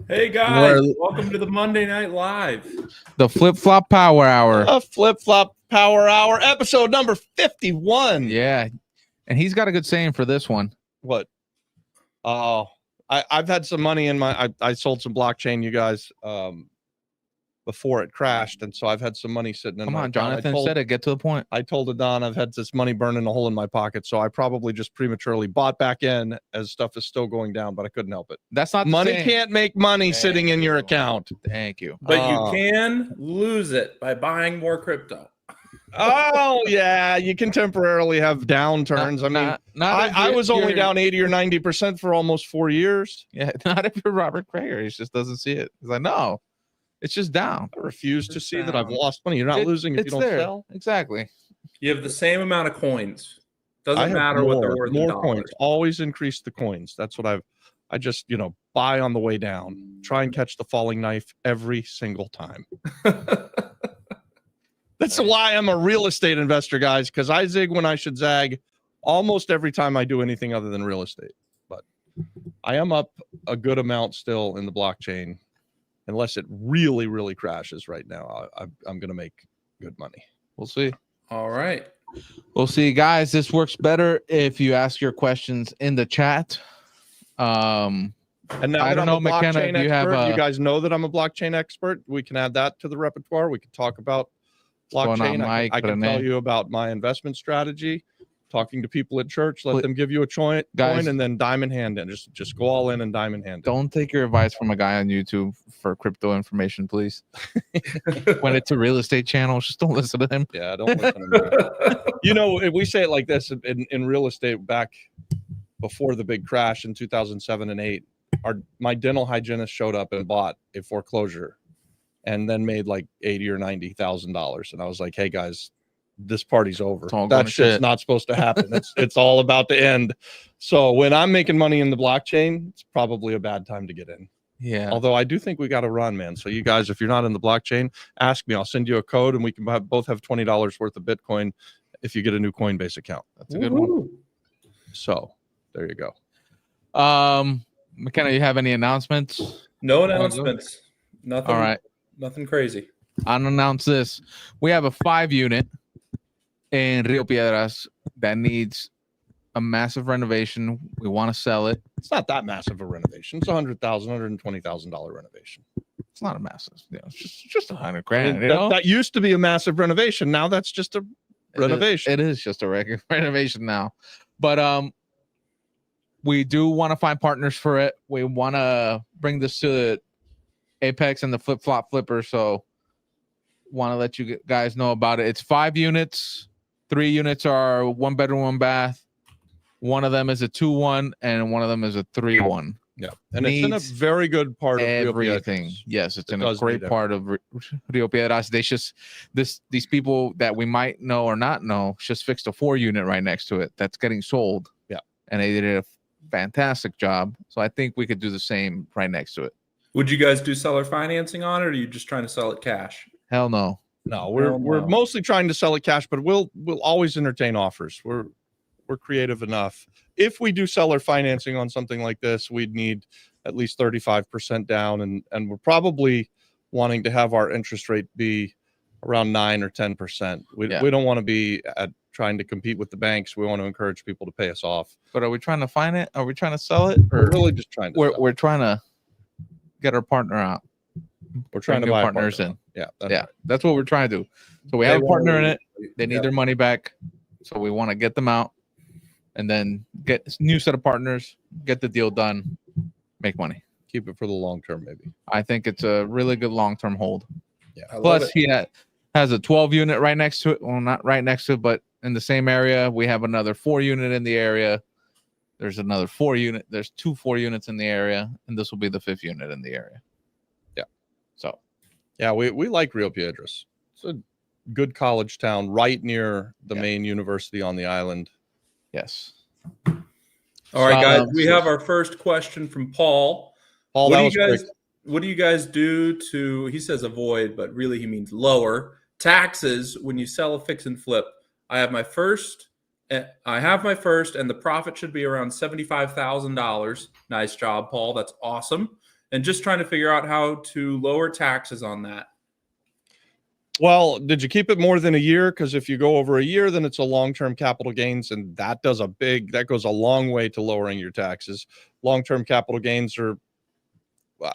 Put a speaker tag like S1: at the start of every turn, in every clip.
S1: Hey guys, welcome to the Monday Night Live.
S2: The Flip Flop Power Hour.
S3: Flip Flop Power Hour, episode number 51.
S2: Yeah. And he's got a good saying for this one.
S3: What? Oh, I've had some money in my, I sold some blockchain, you guys, before it crashed. And so I've had some money sitting in
S2: Come
S3: my
S2: on,
S3: account.
S2: Jonathan said it. Get to the point.
S3: I told Adon I've had this money burning a hole in my pocket. So I probably just prematurely bought back in as stuff is still going down, but I couldn't help it.
S2: That's not the
S3: money
S2: same.
S3: Can't make money sitting in your account.
S2: Thank you.
S1: But you can lose it by buying more crypto.
S3: Oh yeah, you can temporarily have downturns. I was only down 80 or 90% for almost 4 years.
S2: Yeah, not if you're Robert Krager. He just doesn't see it. He's like, no, it's just down.
S3: I refuse to see that I've lost money. You're not losing if you don't sell.
S2: Exactly.
S1: You have the same amount of coins. Doesn't matter what they're worth.
S3: More coins. Always increase the coins. That's what I just, buy on the way down. Try and catch the falling knife every single time. That's why I'm a real estate investor, guys, because I zig when I should zag almost every time I do anything other than real estate. But I am up a good amount still in the blockchain, unless it really, really crashes right now. I'm going to make good money.
S2: We'll see.
S1: All right.
S2: We'll see, guys. This works better if you ask your questions in the chat.
S3: And now I don't know, McKenna, do you have you guys know that I'm a blockchain expert? We can add that to the repertoire. We can talk about blockchain. I can tell you about my investment strategy, talking to people at church, let them give you a coin and then diamond hand in. Just go all in and diamond hand in.
S2: Don't take your advice from a guy on YouTube for crypto information, please. When it's a real estate channel, just don't listen to him.
S3: Yeah, don't listen to him. We say it like this in real estate back before the big crash in 2007 and 8. My dental hygienist showed up and bought a foreclosure and then made like $80,000 or $90,000. And I was like, hey guys, this party's over. That shit's not supposed to happen. It's all about to end. So when I'm making money in the blockchain, it's probably a bad time to get in.
S2: Yeah.
S3: Although I do think we got to run, man. So you guys, if you're not in the blockchain, ask me. I'll send you a code and we can both have $20 worth of Bitcoin if you get a new Coinbase account.
S2: That's a good one.
S3: So there you go.
S2: McKenna, you have any announcements?
S1: No announcements. Nothing.
S2: All right.
S1: Nothing crazy.
S2: I'll announce this. We have a 5-unit in Rio Piedras that needs a massive renovation. We want to sell it.
S3: It's not that massive a renovation. It's $100,000, $120,000 renovation.
S2: It's not a massive. It's just $100,000.
S3: That used to be a massive renovation. Now that's just a renovation.
S2: It is just a regular renovation now. But we do want to find partners for it. We want to bring this to Apex and the Flip Flop Flipper. So want to let you guys know about it. It's 5 units. 3 units are 1 bedroom, 1 bath. One of them is a 2-1 and one of them is a 3-1.
S3: Yeah. And it's in a very good part of
S2: everything. Yes, it's in a great part of Rio Piedras. These people that we might know or not know just fixed a 4-unit right next to it that's getting sold.
S3: Yeah.
S2: And they did a fantastic job. So I think we could do the same right next to it.
S1: Would you guys do seller financing on it, or are you just trying to sell it cash?
S2: Hell no.
S3: No, we're mostly trying to sell it cash, but we'll always entertain offers. We're creative enough. If we do seller financing on something like this, we'd need at least 35% down, and we're probably wanting to have our interest rate be around 9 or 10%. We don't want to be trying to compete with the banks. We want to encourage people to pay us off.
S2: But are we trying to find it? Are we trying to sell it?
S3: Or we're really just trying to
S2: we're trying to get our partner out.
S3: We're trying to buy
S2: partners in.
S3: Yeah.
S2: That's what we're trying to do. So we have a partner in it. They need their money back. So we want to get them out and then get a new set of partners, get the deal done, make money.
S3: Keep it for the long term, maybe.
S2: I think it's a really good long-term hold.
S3: Yeah.
S2: Plus, he has a 12-unit right next to it. Well, not right next to it, but in the same area. We have another 4-unit in the area. There's another 4-unit. There's 2 4-units in the area, and this will be the 5th unit in the area.
S3: Yeah.
S2: So,
S3: yeah, we like Rio Piedras. It's a good college town right near the main university on the island.
S2: Yes.
S1: All right, guys. We have our first question from Paul.
S3: Paul,
S1: what do you guys do to, he says avoid, but really he means lower taxes when you sell a fix and flip? I have my first, and the profit should be around $75,000. Nice job, Paul. That's awesome. and just trying to figure out how to lower taxes on that.
S3: Well, did you keep it more than a year? Because if you go over a year, then it's a long-term capital gains, and that goes a long way to lowering your taxes. Long-term capital gains are,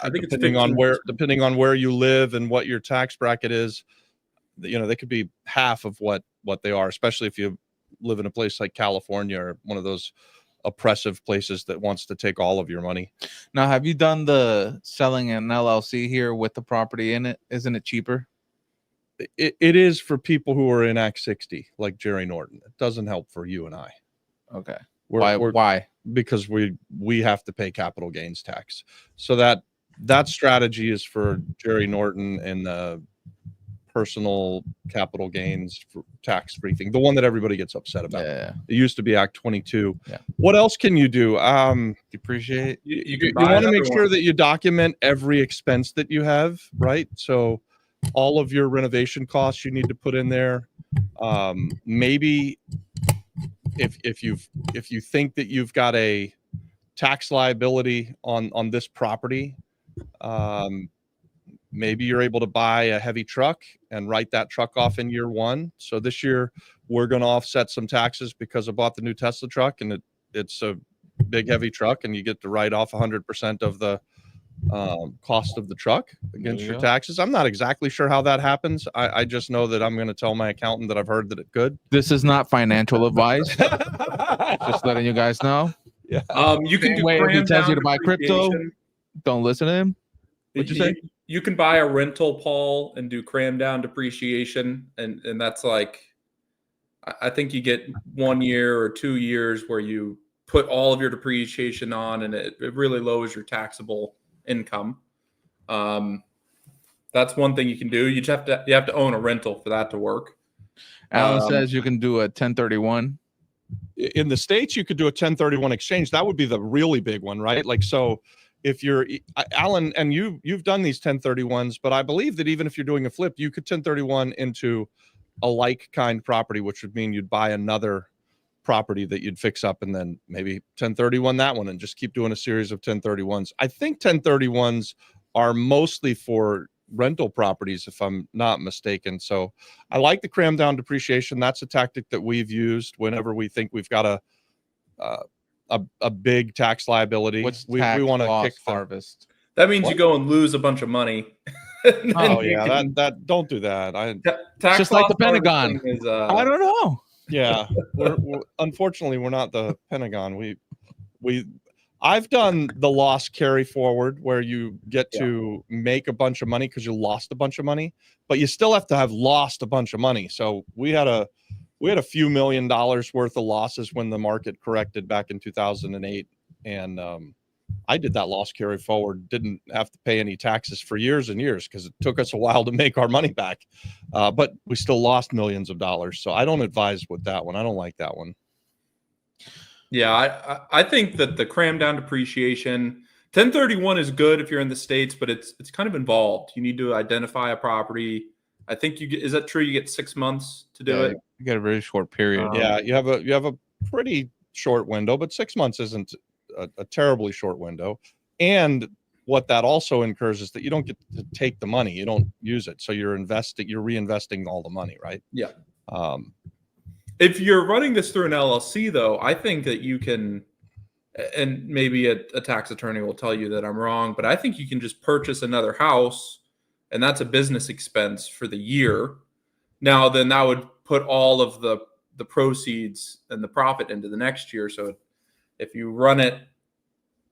S1: I think
S3: depending on where you live and what your tax bracket is, they could be half of what they are, especially if you live in a place like California or one of those oppressive places that wants to take all of your money.
S2: Now, have you done the selling an LLC here with the property in it? Isn't it cheaper?
S3: It is for people who are in Act 60, like Jerry Norton. It doesn't help for you and I.
S2: Okay.
S3: Why? Because we have to pay capital gains tax. So that strategy is for Jerry Norton and the personal capital gains tax free thing, the one that everybody gets upset about.
S2: Yeah.
S3: It used to be Act 22.
S2: Yeah.
S3: What else can you do?
S2: Depreciate.
S3: You want to make sure that you document every expense that you have, right? So all of your renovation costs you need to put in there. Maybe if you think that you've got a tax liability on this property, maybe you're able to buy a heavy truck and write that truck off in year one. So this year we're going to offset some taxes because I bought the new Tesla truck, and it's a big heavy truck, and you get to write off 100% of the cost of the truck against your taxes. I'm not exactly sure how that happens. I just know that I'm going to tell my accountant that I've heard that it could.
S2: This is not financial advice. Just letting you guys know.
S3: Yeah.
S1: You can do
S2: if he tells you to buy crypto,
S1: depreciation.
S2: don't listen to him. What'd you say?
S1: You can buy a rental, Paul, and do cram down depreciation, and that's like, I think you get 1 year or 2 years where you put all of your depreciation on, and it really lowers your taxable income. That's one thing you can do. You have to own a rental for that to work.
S2: Alan says you can do a 1031.
S3: In the States, you could do a 1031 exchange. That would be the really big one, right? Like, so if you're Alan, and you've done these 1031s, but I believe that even if you're doing a flip, you could 1031 into a like kind property, which would mean you'd buy another property that you'd fix up and then maybe 1031 that one and just keep doing a series of 1031s. I think 1031s are mostly for rental properties, if I'm not mistaken. So I like the cram down depreciation. That's a tactic that we've used whenever we think we've got a big tax liability.
S2: We want to kick harvest.
S1: That means you go and lose a bunch of money.
S3: Oh yeah, that don't do that.
S1: Tax
S2: just like the Pentagon.
S1: Is,
S2: I don't know.
S3: Yeah, unfortunately we're not the Pentagon. I've done the loss carry forward where you get to make a bunch of money because you lost a bunch of money, but you still have to have lost a bunch of money. So we had a few $1 million worth of losses when the market corrected back in 2008, and I did that loss carry forward, didn't have to pay any taxes for years and years because it took us a while to make our money back, but we still lost millions of dollars. So I don't advise with that one. I don't like that one.
S1: Yeah, I think that the cram down depreciation 1031 is good if you're in the States, but it's kind of involved. You need to identify a property. I think is that true? You get 6 months to do it.
S2: You get a very short period.
S3: Yeah, you have a pretty short window, but 6 months isn't a terribly short window. And what that also incurs is that you don't get to take the money, you don't use it, so you're reinvesting all the money, right?
S1: Yeah. If you're running this through an LLC, though, I think that you can, and maybe a tax attorney will tell you that I'm wrong, but I think you can just purchase another house, and that's a business expense for the year. Now, then that would put all of the proceeds and the profit into the next year. So if you run it,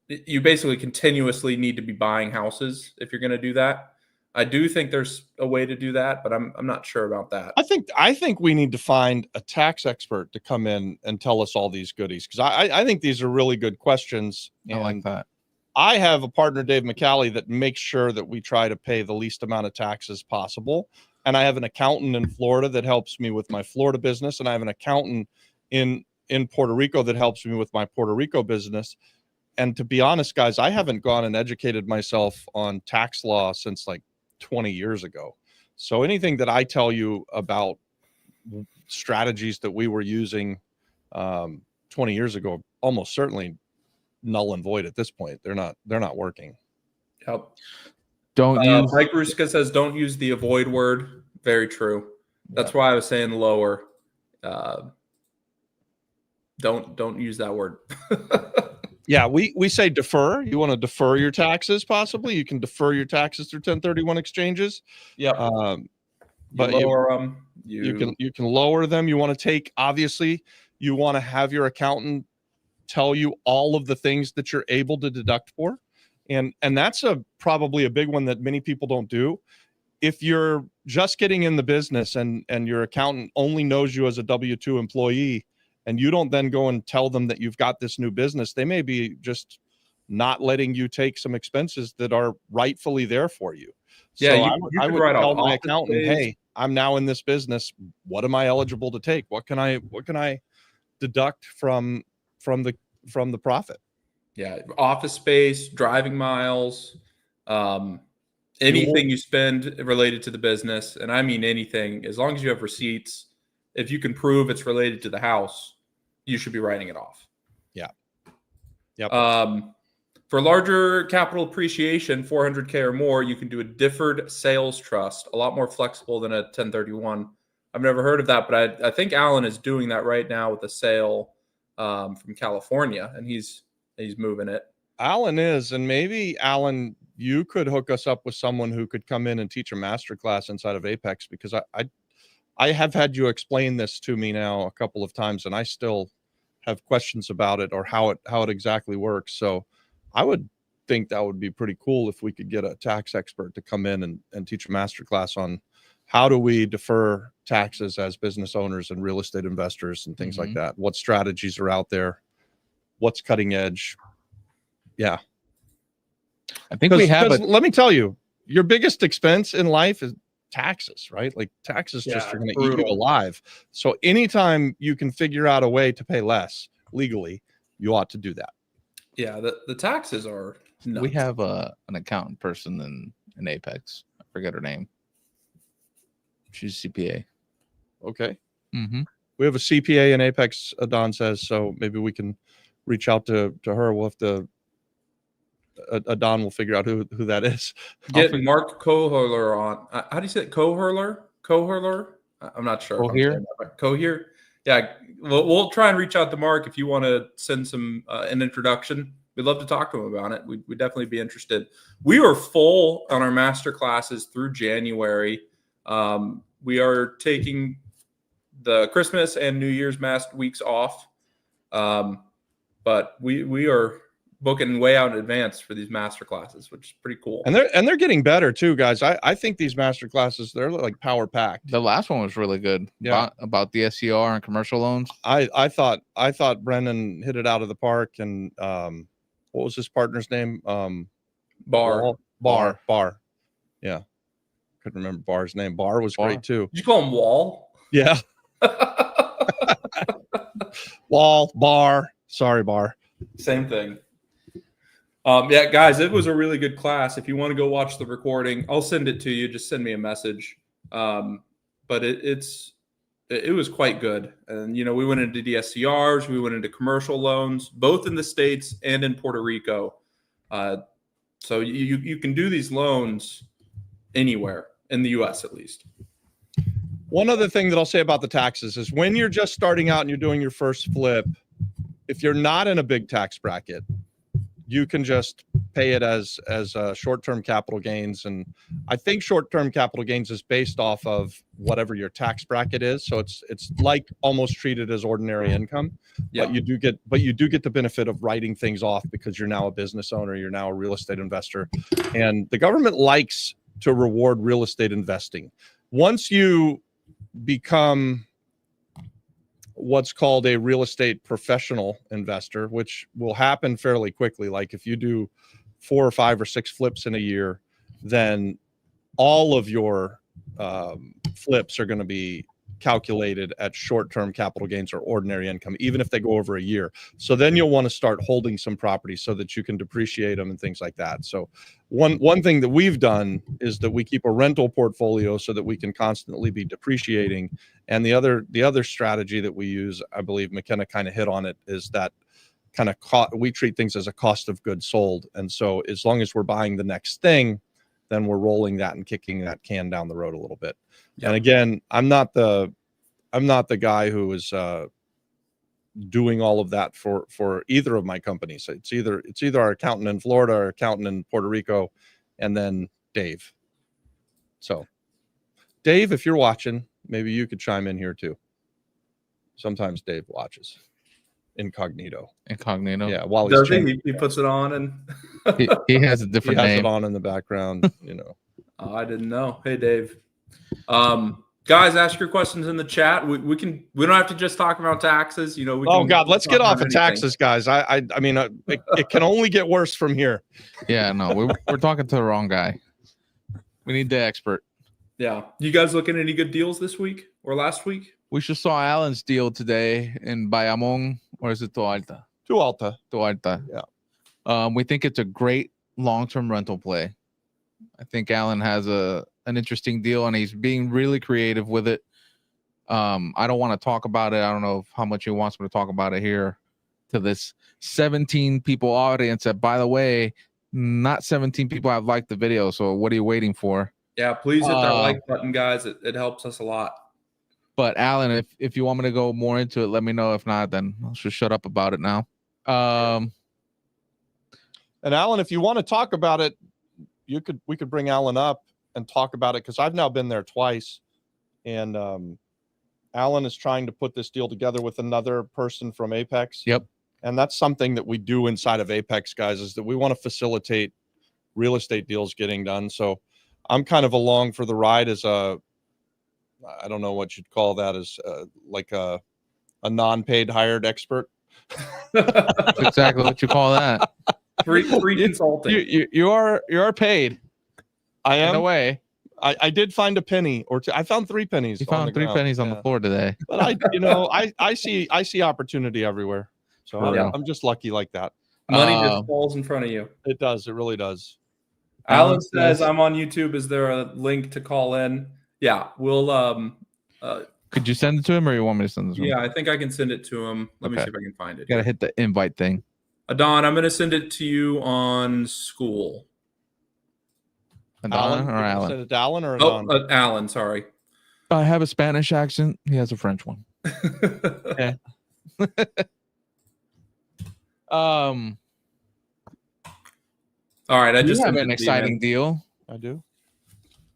S1: you basically continuously need to be buying houses if you're going to do that. I do think there's a way to do that, but I'm not sure about that.
S3: I think we need to find a tax expert to come in and tell us all these goodies, because I think these are really good questions.
S2: I like that.
S3: I have a partner, Dave McCallie, that makes sure that we try to pay the least amount of taxes possible. And I have an accountant in Florida that helps me with my Florida business. And I have an accountant in Puerto Rico that helps me with my Puerto Rico business. And to be honest, guys, I haven't gone and educated myself on tax law since like 20 years ago. So anything that I tell you about strategies that we were using 20 years ago, almost certainly null and void at this point. They're not working.
S1: Yep.
S2: Don't use.
S1: Mike Ruska says don't use the avoid word. Very true. That's why I was saying lower. Don't use that word.
S3: Yeah, we say defer. You want to defer your taxes, possibly. You can defer your taxes through 1031 exchanges.
S1: Yeah.
S3: But
S1: you lower them.
S3: You can lower them. You want to take, obviously, you want to have your accountant tell you all of the things that you're able to deduct for. And that's probably a big one that many people don't do. If you're just getting in the business and your accountant only knows you as a W-2 employee, and you don't then go and tell them that you've got this new business, they may be just not letting you take some expenses that are rightfully there for you.
S1: Yeah,
S3: So I would
S1: write
S3: tell
S1: off
S3: my
S1: office
S3: accountant,
S1: days.
S3: hey, I'm now in this business. What am I eligible to take? What can I deduct from the profit?
S1: Yeah, office space, driving miles, anything you spend related to the business, and I mean anything, as long as you have receipts, if you can prove it's related to the house, you should be writing it off.
S3: Yeah. Yep.
S1: For larger capital appreciation, 400K or more, you can do a deferred sales trust, a lot more flexible than a 1031. I've never heard of that, but I think Alan is doing that right now with a sale from California, and he's moving it.
S3: Alan is, and maybe Alan, you could hook us up with someone who could come in and teach a master class inside of Apex, because I have had you explain this to me now a couple of times, and I still have questions about it or how it exactly works. So I would think that would be pretty cool if we could get a tax expert to come in and teach a master class on how do we defer taxes as business owners and real estate investors and things like that. What strategies are out there? What's cutting edge? Yeah.
S2: I think we have.
S3: Let me tell you, your biggest expense in life is taxes, right? Like taxes just are going to eat you alive. So anytime you can figure out a way to pay less legally, you ought to do that.
S1: Yeah, the taxes are nuts.
S2: We have an accountant person in Apex. I forget her name. She's CPA.
S3: Okay.
S2: Mm-hmm.
S3: We have a CPA in Apex, Don says, so maybe we can reach out to her. We'll have to Don will figure out who that is.
S1: Get Mark Cohurler on. How do you say it? Cohurler? I'm not sure. Cohere. Yeah, we'll try and reach out to Mark if you want to send an introduction. We'd love to talk to him about it. We'd definitely be interested. We are full on our master classes through January. We are taking the Christmas and New Year's weeks off, but we are booking way out in advance for these master classes, which is pretty cool.
S3: And they're getting better too, guys. I think these master classes, they're like power packed.
S2: The last one was really good.
S3: Yeah.
S2: About the SCR and commercial loans.
S3: I thought Brendan hit it out of the park. And what was his partner's name?
S1: Bar.
S3: Yeah. Couldn't remember Bar's name. Bar was great too.
S1: Did you call him Wall?
S3: Yeah. Wall, Bar. Sorry, Bar.
S1: Same thing. Yeah, guys, it was a really good class. If you want to go watch the recording, I'll send it to you. Just send me a message. But it was quite good. And, we went into DSCRs, we went into commercial loans, both in the States and in Puerto Rico. So you can do these loans anywhere in the U.S. at least.
S3: One other thing that I'll say about the taxes is when you're just starting out and you're doing your first flip, if you're not in a big tax bracket, you can just pay it as short-term capital gains. And I think short-term capital gains is based off of whatever your tax bracket is. So it's like almost treated as ordinary income. Yeah. But you do get the benefit of writing things off because you're now a business owner, you're now a real estate investor. And the government likes to reward real estate investing. Once you become what's called a real estate professional investor, which will happen fairly quickly. Like if you do 4 or 5 or 6 flips in a year, then all of your flips are going to be calculated at short-term capital gains or ordinary income, even if they go over a year. So then you'll want to start holding some properties so that you can depreciate them and things like that. So one thing that we've done is that we keep a rental portfolio so that we can constantly be depreciating. And the other strategy that we use, I believe McKenna kind of hit on it, is that kind of we treat things as a cost of goods sold. And so as long as we're buying the next thing, then we're rolling that and kicking that can down the road a little bit. Yep. And again, I'm not the guy who is doing all of that for either of my companies. It's either our accountant in Florida or accountant in Puerto Rico, and then Dave. So Dave, if you're watching, maybe you could chime in here too. Sometimes Dave watches incognito.
S2: Yeah,
S1: while he's he puts it on and
S2: he has a different name.
S3: He has it on in the background,
S1: Oh, I didn't know. Hey, Dave. Guys, ask your questions in the chat. We don't have to just talk about taxes.
S3: Let's get off of taxes, guys. I mean, it can only get worse from here.
S2: Yeah, no, we're talking to the wrong guy. We need the expert.
S1: Yeah. You guys looking at any good deals this week or last week?
S2: We just saw Alan's deal today in Bayamon, or is it Toalta?
S3: Toalta.
S2: Yeah. We think it's a great long-term rental play. I think Alan has an interesting deal, and he's being really creative with it. I don't want to talk about it. I don't know how much he wants me to talk about it here to this 17 people audience that, by the way, not 17 people have liked the video. So what are you waiting for?
S1: Yeah, please hit that like button, guys. It helps us a lot.
S2: But Alan, if you want me to go more into it, let me know. If not, then I'll just shut up about it now.
S3: And Alan, if you want to talk about it, we could bring Alan up and talk about it, because I've now been there twice, and Alan is trying to put this deal together with another person from Apex.
S2: Yep.
S3: And that's something that we do inside of Apex, guys, is that we want to facilitate real estate deals getting done. So I'm kind of along for the ride as I don't know what you'd call that, as like a non-paid hired expert.
S2: That's exactly what you call that.
S1: Free consulting.
S2: You are paid.
S3: I am.
S2: In a way.
S3: I did find a penny or two. I found 3 pennies.
S2: You found 3 pennies on the floor today.
S3: But I see opportunity everywhere. So I'm just lucky like that.
S1: Money just falls in front of you.
S3: It does. It really does.
S1: Alan says, I'm on YouTube. Is there a link to call in? Yeah, we'll
S2: could you send it to him, or you want me to send it to him?
S1: Yeah, I think I can send it to him. Let me see if I can find it.
S2: Gotta hit the invite thing.
S1: Adon, I'm going to send it to you on School.
S2: Adon or Alan?
S3: Send it to Alan or Adon?
S1: Oh, Alan, sorry.
S2: I have a Spanish accent. He has a French one.
S3: Okay.
S1: All right, I just
S2: have an exciting deal.
S3: I do.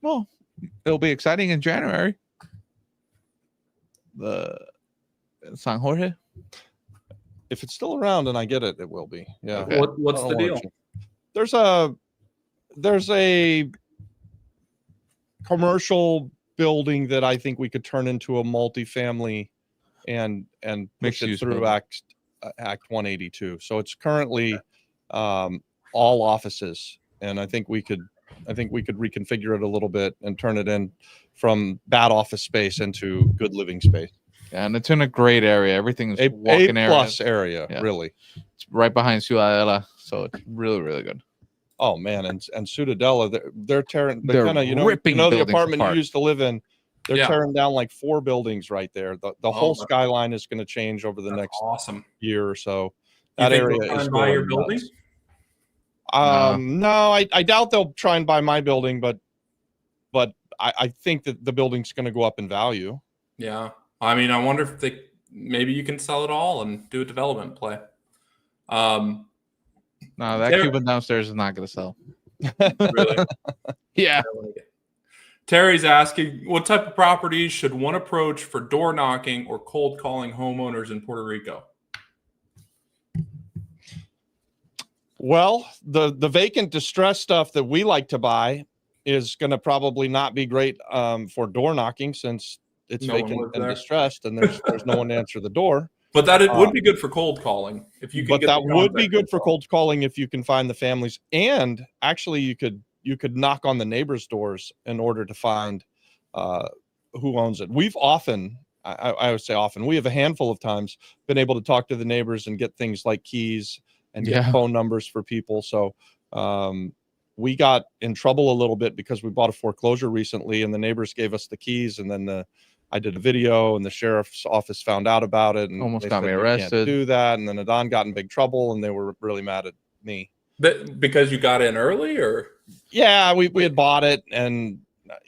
S2: Well, it'll be exciting in January. The San Jorge.
S3: If it's still around and I get it, it will be. Yeah.
S1: Okay. What's the deal?
S3: There's a commercial building that I think we could turn into a multifamily and push it through Act 182. So it's currently all offices, and I think we could reconfigure it a little bit and turn it in from bad office space into good living space.
S2: Yeah, and it's in a great area. Everything's
S3: a
S2: walking
S3: area,
S2: yeah.
S3: Really.
S2: It's right behind Ciudadela, so it's really, really good.
S3: Oh man, and Ciudadela, they're tearing.
S2: They're
S3: kind of the apartment you used to live in. They're tearing down like 4 buildings right there. The whole skyline is going to change over the next year or so. That area is
S1: buy your building.
S3: No, I doubt they'll try and buy my building, but I think that the building's going to go up in value.
S1: Yeah. I mean, I wonder if maybe you can sell it all and do a development play.
S2: No, that Cuban downstairs is not going to sell.
S1: Really?
S2: Yeah.
S1: Terry's asking, what type of properties should one approach for door knocking or cold calling homeowners in Puerto Rico?
S3: Well, the vacant distress stuff that we like to buy is going to probably not be great for door knocking, since it's vacant and distressed, and there's no one to answer the door.
S1: But it would be good for cold calling if you.
S3: But that would be good for cold calling if you can find the families, and actually you could knock on the neighbors' doors in order to find who owns it. We've often, I would say often, we have a handful of times been able to talk to the neighbors and get things like keys and get phone numbers for people. So we got in trouble a little bit because we bought a foreclosure recently, and the neighbors gave us the keys, and then I did a video, and the sheriff's office found out about it, and
S2: Almost
S3: they
S2: got
S3: said
S2: me
S3: you can't
S2: arrested.
S3: do that, and then Adon got in big trouble, and they were really mad at me.
S1: Because you got in early, or
S3: Yeah, we had bought it, and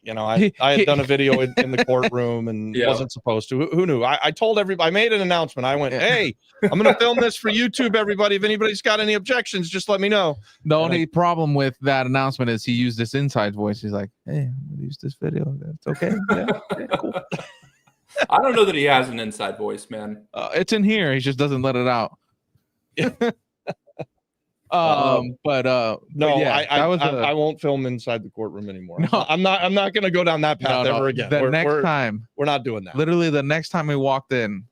S3: I had done a video in the courtroom and
S1: Yeah.
S3: wasn't supposed to. Who knew? I told everybody. I made an announcement. I went, hey, I'm going to film this for YouTube, everybody. If anybody's got any objections, just let me know.
S2: The only problem with that announcement is he used this inside voice. He's like, hey, I'm going to use this video. That's okay. Yeah, okay, cool.
S1: I don't know that he has an inside voice, man.
S2: It's in here. He just doesn't let it out.
S3: No,
S2: yeah,
S3: I won't film inside the courtroom anymore.
S2: No.
S3: I'm not going to go down that path ever again.
S2: The next time,
S3: we're not doing that.
S2: Literally, the next time we walked in,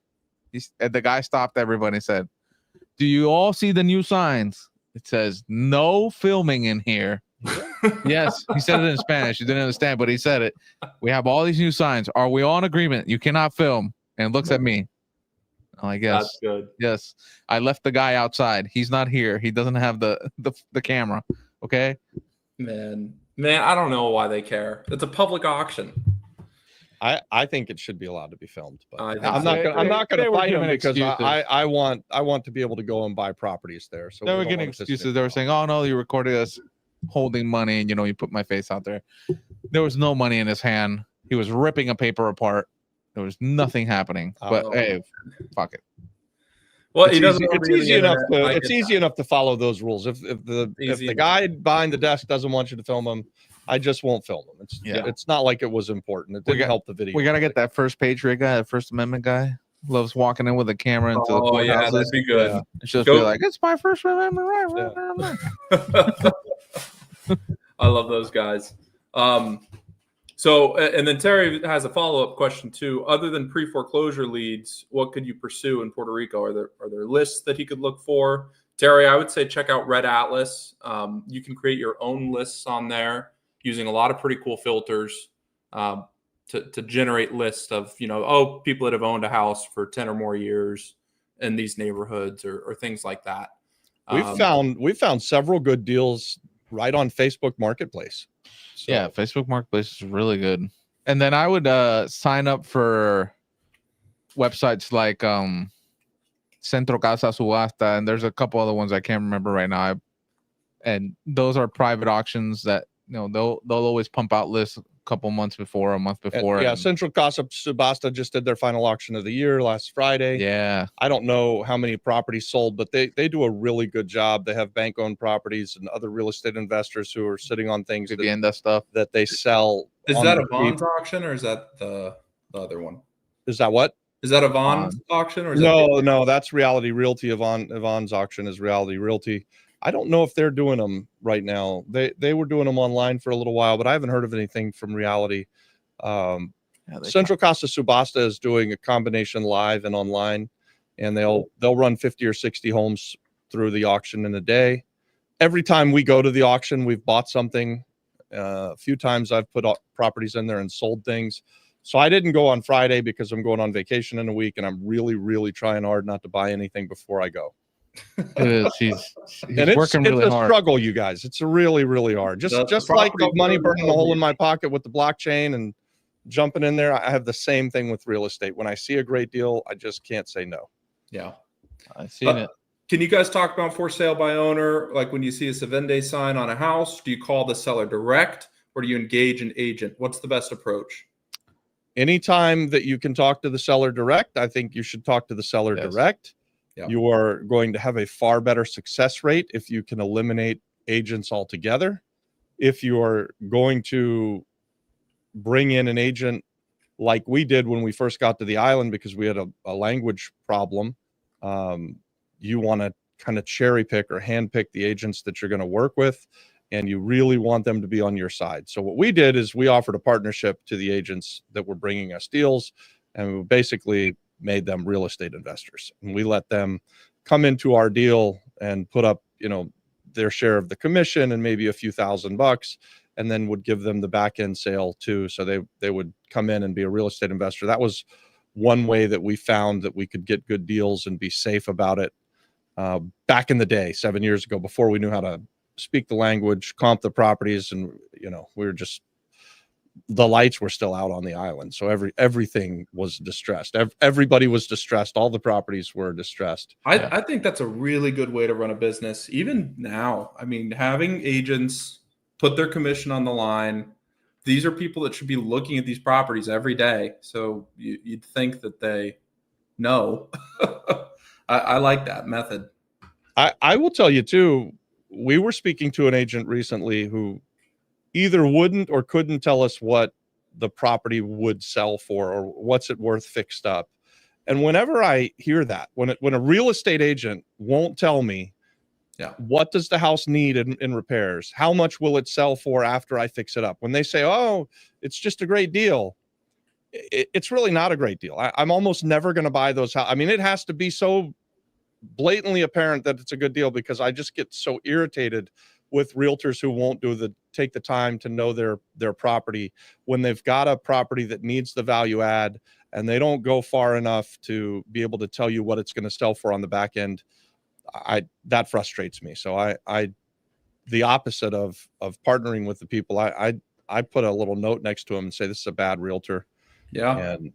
S2: the guy stopped everybody and said, "Do you all see the new signs? It says no filming in here." Yes, he said it in Spanish. You didn't understand, but he said it. We have all these new signs. Are we all in agreement? You cannot film. And looks at me. I guess
S1: That's good.
S2: Yes, I left the guy outside. He's not here. He doesn't have the camera. Okay,
S1: Man, I don't know why they care. It's a public auction.
S3: I think it should be allowed to be filmed, but
S1: I'm
S3: not going to fight them because
S2: excuses.
S3: I want to be able to go and buy properties there. So
S2: they were getting excuses. They were saying, "Oh no, you recorded us holding money, and you put my face out there." There was no money in his hand. He was ripping a paper apart. There was nothing happening. But hey, fuck it.
S1: Well,
S3: it's easy enough to follow those rules. If the guy behind the desk doesn't want you to film him, I just won't film him. It's not like it was important. It didn't help the video.
S2: We gotta get that first Patriot guy, that First Amendment guy. Loves walking in with a camera into the courthouses.
S1: Yeah, that'd be good.
S2: Yeah. It's just be like, it's my First Amendment right.
S1: I love those guys. So, and then Terry has a follow-up question too. Other than pre-foreclosure leads, what could you pursue in Puerto Rico? Are there lists that he could look for? Terry, I would say check out Red Atlas. You can create your own lists on there using a lot of pretty cool filters to generate lists of, people that have owned a house for 10 or more years in these neighborhoods or things like that.
S3: We've found several good deals right on Facebook Marketplace. So.
S2: Yeah, Facebook Marketplace is really good. And then I would sign up for websites like Centro Casa Subasta, and there's a couple other ones I can't remember right now. And those are private auctions that they'll always pump out lists a couple months before, a month before.
S3: Yeah, Centro Casa Subasta just did their final auction of the year last Friday.
S2: Yeah,
S3: I don't know how many properties sold, but they do a really good job. They have bank-owned properties and other real estate investors who are sitting on things that they sell.
S1: Is that a Vaughn's auction or is that the other one?
S3: Is that what?
S1: Is that a Vaughn's auction or is
S3: no? That's Reality Realty. Yvonne's auction is Reality Realty. I don't know if they're doing them right now. They were doing them online for a little while, but I haven't heard of anything from Reality. Centro Casa Subasta is doing a combination live and online, and they'll run 50 or 60 homes through the auction in a day. Every time we go to the auction, we've bought something. A few times I've put properties in there and sold things. So I didn't go on Friday because I'm going on vacation in a week, and I'm really, really trying hard not to buy anything before I go.
S2: He's working really hard.
S3: It's a struggle, you guys. It's really, really hard. Just like the money burning a hole in my pocket with the blockchain and jumping in there, I have the same thing with real estate. When I see a great deal, I just can't say no.
S1: Yeah,
S2: I've seen it.
S1: Can you guys talk about for sale by owner? Like when you see a Savende sign on a house, do you call the seller direct or do you engage an agent? What's the best approach?
S3: Anytime that you can talk to the seller direct, I think you should talk to the seller direct. Yeah. You are going to have a far better success rate if you can eliminate agents altogether. If you are going to bring in an agent like we did when we first got to the island because we had a language problem, you want to kind of cherry pick or hand pick the agents that you're going to work with, and you really want them to be on your side. So what we did is we offered a partnership to the agents that were bringing us deals, and we basically made them real estate investors, and we let them come into our deal and put up, their share of the commission and maybe a few $1,000, and then would give them the back end sale too. So they would come in and be a real estate investor. That was one way that we found that we could get good deals and be safe about it. Back in the day, 7 years ago, before we knew how to speak the language, comp the properties, and we were just the lights were still out on the island, so everything was distressed. Everybody was distressed. All the properties were distressed.
S1: I think that's a really good way to run a business. Even now, I mean, having agents put their commission on the line. These are people that should be looking at these properties every day. So you'd think that they know. I like that method.
S3: I will tell you too, we were speaking to an agent recently who either wouldn't or couldn't tell us what the property would sell for or what's it worth fixed up. And whenever I hear that, when a real estate agent won't tell me, what does the house need in repairs? How much will it sell for after I fix it up? When they say, oh, it's just a great deal, it's really not a great deal. I'm almost never going to buy those. I mean, it has to be so blatantly apparent that it's a good deal, because I just get so irritated with realtors who won't take the time to know their property when they've got a property that needs the value add, and they don't go far enough to be able to tell you what it's going to sell for on the back end. That frustrates me. So I the opposite of partnering with the people, I put a little note next to them and say, this is a bad realtor. And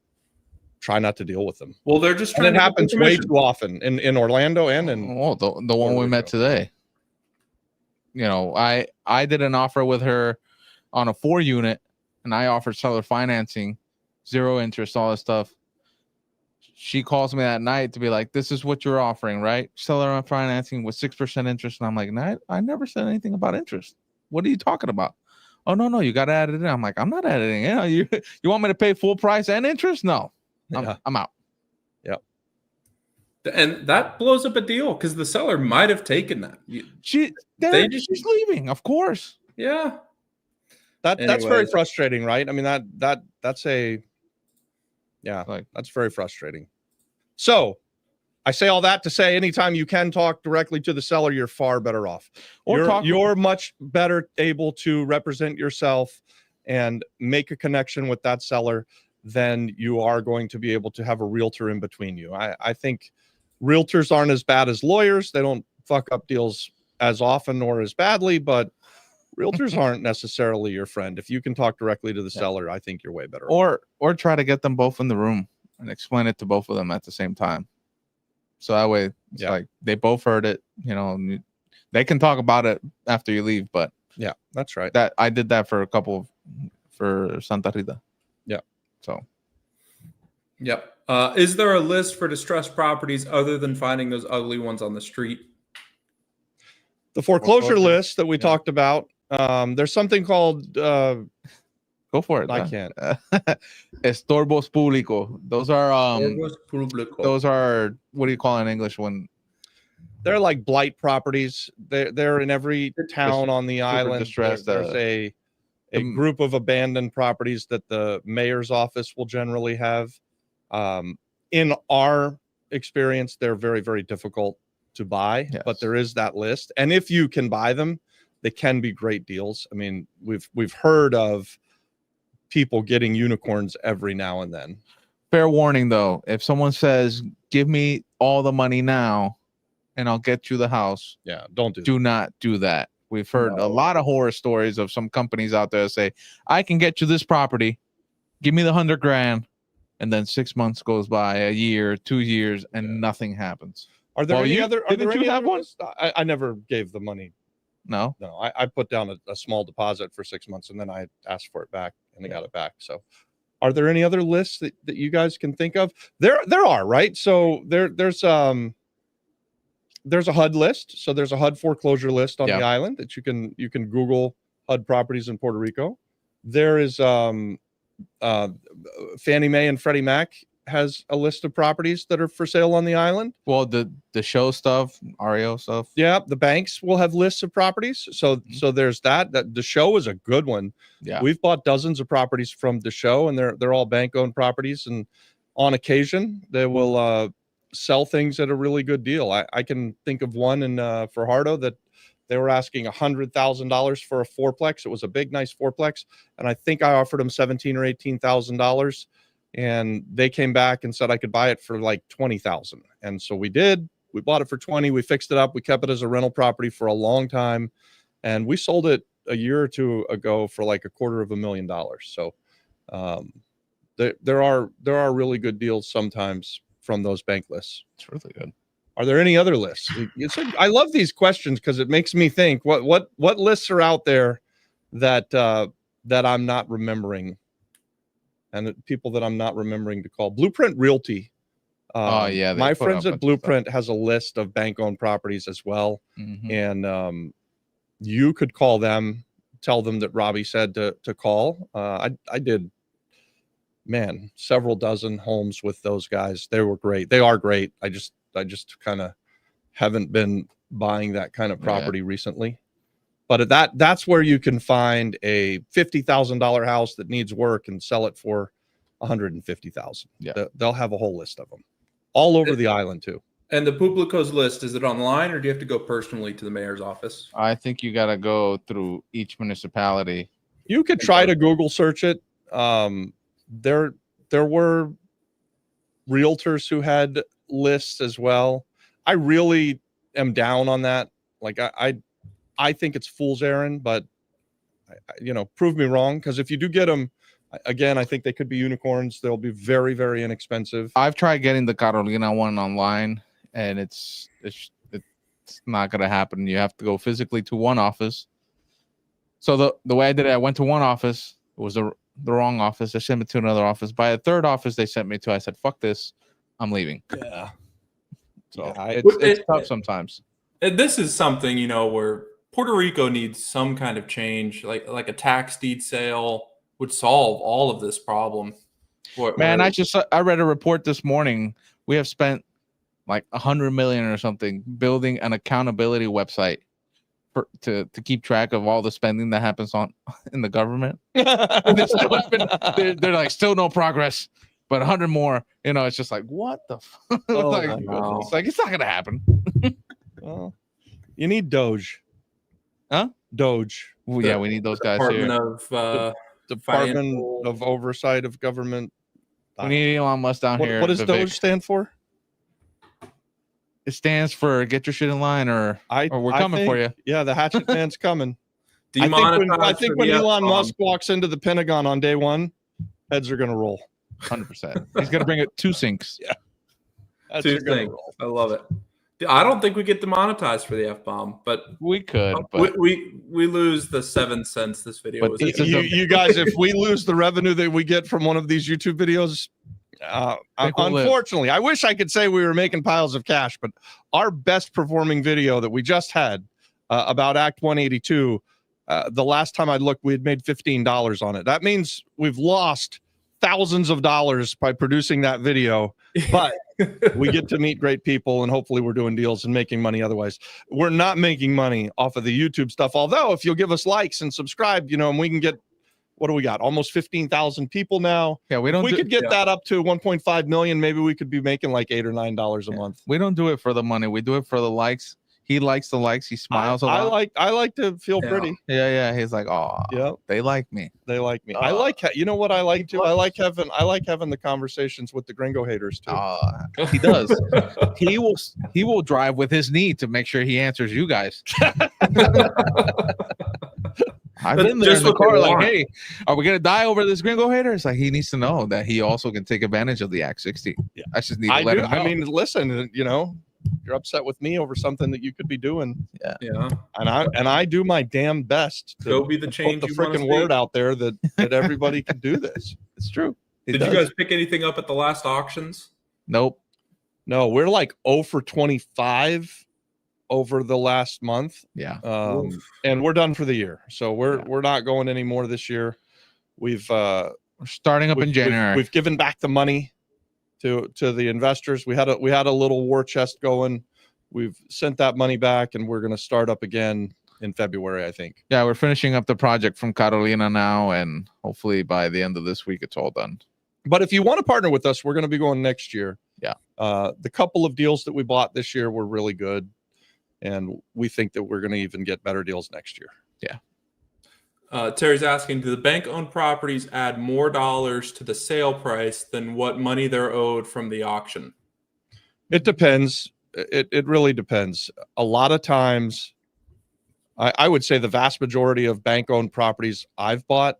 S3: try not to deal with them.
S1: Well, they're just trying.
S3: And it happens way too often in Orlando and in
S2: the one we met today. You know, I did an offer with her on a 4-unit, and I offered seller financing, 0 interest, all this stuff. She calls me that night to be like, this is what you're offering, right? Seller financing with 6% interest. And I'm like, no, I never said anything about interest. What are you talking about? Oh, no, you got to add it in. I'm like, I'm not adding it. You want me to pay full price and interest? No, I'm out.
S3: Yep.
S1: And that blows up a deal, because the seller might have taken that.
S2: She's leaving, of course.
S1: Yeah.
S3: That's very frustrating, right? I mean, that's very frustrating. So I say all that to say, anytime you can talk directly to the seller, you're far better off. You're much better able to represent yourself and make a connection with that seller than you are going to be able to have a realtor in between you. I think realtors aren't as bad as lawyers. They don't fuck up deals as often or as badly, but realtors aren't necessarily your friend. If you can talk directly to the seller, I think you're way better.
S2: Or try to get them both in the room and explain it to both of them at the same time. So that way it's like they both heard it, you know, they can talk about it after you leave. But
S3: yeah, that's right.
S2: That I did that for for Santa Rita.
S3: Yeah.
S2: So.
S1: Yep. Is there a list for distressed properties other than finding those ugly ones on the street?
S3: The foreclosure list that we talked about. There's something called
S2: go for it.
S3: I can't.
S2: Estorbos públicos. Those are what do you call it in English when
S3: they're like blight properties? They're in every town on the island. There's a group of abandoned properties that the mayor's office will generally have. In our experience, they're very, very difficult to buy, but there is that list. And if you can buy them, they can be great deals. I mean, we've heard of people getting unicorns every now and then.
S2: Fair warning though, if someone says, give me all the money now and I'll get you the house.
S3: Yeah,
S2: do not do that. We've heard a lot of horror stories of some companies out there that say, I can get you this property, give me the $100,000, and then 6 months goes by, a year, 2 years, and nothing happens.
S3: Are there any other? Didn't you have one? I never gave the money.
S2: No.
S3: I put down a small deposit for 6 months, and then I asked for it back, and I got it back. So, are there any other lists that you guys can think of? There are, right? So there's a HUD list. So there's a HUD foreclosure list on the island that you can Google HUD properties in Puerto Rico. There is Fannie Mae and Freddie Mac has a list of properties that are for sale on the island.
S2: Well, the show stuff, REO stuff.
S3: Yeah, the banks will have lists of properties. So there's that the show is a good one.
S2: Yeah,
S3: we've bought dozens of properties from the show, and they're all bank owned properties, and on occasion they will sell things at a really good deal. I can think of one in Fajardo that they were asking $100,000 for a fourplex. It was a big, nice fourplex, and I think I offered them $17,000 or $18,000. And they came back and said I could buy it for like $20,000. And so we did. We bought it for $20,000. We fixed it up. We kept it as a rental property for a long time. And we sold it a year or two ago for like $250,000. So there are really good deals sometimes from those bank lists.
S2: It's really good.
S3: Are there any other lists? I love these questions because it makes me think what lists are out there that that I'm not remembering, and people that I'm not remembering to call. Blueprint Realty.
S2: Oh yeah, they
S3: my
S2: put
S3: friends
S2: up
S3: at Blueprint has a list of bank-owned properties as well, and you could call them, tell them that Robbie said to call. I did, man, several dozen homes with those guys. They were great. They are great. I just kind of haven't been buying that kind of property recently. But that's where you can find a $50,000 house that needs work and sell it for $150,000.
S2: Yeah,
S3: They'll have a whole list of them all over the island too.
S1: And the Publico's list, is it online or do you have to go personally to the mayor's office?
S2: I think you got to go through each municipality.
S3: You could try to Google search it. There were realtors who had lists as well. I really am down on that. Like I think it's fool's errand, but prove me wrong. Because if you do get them, again, I think they could be unicorns. They'll be very, very inexpensive.
S2: I've tried getting the Carolina one online, and it's not gonna happen. You have to go physically to one office. So the way I did it, I went to one office. It was the wrong office. They sent me to another office. By a third office, they sent me to. I said, "Fuck this, I'm leaving."
S3: Yeah.
S2: So
S3: Yeah,
S2: it's tough sometimes.
S1: And this is something, where Puerto Rico needs some kind of change, like a tax deed sale would solve all of this problem.
S2: Man, I read a report this morning. We have spent like $100 million or something building an accountability website to keep track of all the spending that happens in the government. They're like still no progress, but 100 more. It's just like, what the fuck? It's like it's not gonna happen.
S3: Well, you need Doge.
S2: Huh?
S3: Doge.
S2: Well, yeah, we need those guys
S1: Department
S2: here.
S3: Department of Oversight of Government.
S2: We need Elon Musk down here.
S3: What does Doge stand for?
S2: It stands for get your shit in line, or we're coming for you.
S3: Yeah, the hatchet man's coming.
S1: I
S3: think when Elon Musk walks into the Pentagon on day one, heads are going to roll.
S2: 100%. He's going to bring it 2 sinks.
S3: Yeah.
S1: Heads are gonna roll. I love it. I don't think we get demonetized for the F-bomb, but
S2: we could. But
S1: we lose the 7 cents this video was.
S3: You guys, if we lose the revenue that we get from one of these YouTube videos, unfortunately, I wish I could say we were making piles of cash, but our best performing video that we just had about Act 182, the last time I looked, we had made $15 on it. That means we've lost thousands of dollars by producing that video, but we get to meet great people, and hopefully we're doing deals and making money. Otherwise, we're not making money off of the YouTube stuff. Although if you'll give us likes and subscribe, and we can get, what do we got? Almost 15,000 people now.
S2: Yeah, we could
S3: get that up to 1.5 million. Maybe we could be making like $8 or $9 a month.
S2: We don't do it for the money. We do it for the likes. He likes the likes. He smiles a lot.
S3: I like to feel pretty.
S2: Yeah. He's like, oh, yeah, they like me.
S3: They like me. I like, what I like too. I like having the conversations with the gringo haters too.
S2: He does. He will drive with his knee to make sure he answers you guys. I've been there in the car like, hey, are we gonna die over this gringo hater? It's like he needs to know that he also can take advantage of the Act 60.
S3: Yeah,
S2: I just need to let him know.
S3: I mean, listen, you're upset with me over something that you could be doing.
S1: Yeah.
S3: And I do my damn best to
S1: go be the change.
S3: Put the freaking word out there that everybody can do this. It's true.
S1: Did you guys pick anything up at the last auctions?
S2: Nope.
S3: No, we're like 0 for 25 over the last month.
S2: Yeah.
S3: And we're done for the year. So we're not going anymore this year. We're
S2: starting up in January.
S3: We've given back the money to the investors. We had a little war chest going. We've sent that money back, and we're going to start up again in February, I think.
S2: Yeah, we're finishing up the project from Carolina now, and hopefully by the end of this week, it's all done.
S3: But if you want to partner with us, we're going to be going next year.
S2: Yeah.
S3: The couple of deals that we bought this year were really good, and we think that we're going to even get better deals next year.
S2: Yeah.
S1: Terry's asking, do the bank-owned properties add more dollars to the sale price than what money they're owed from the auction?
S3: It depends. It really depends. A lot of times, I would say the vast majority of bank-owned properties I've bought,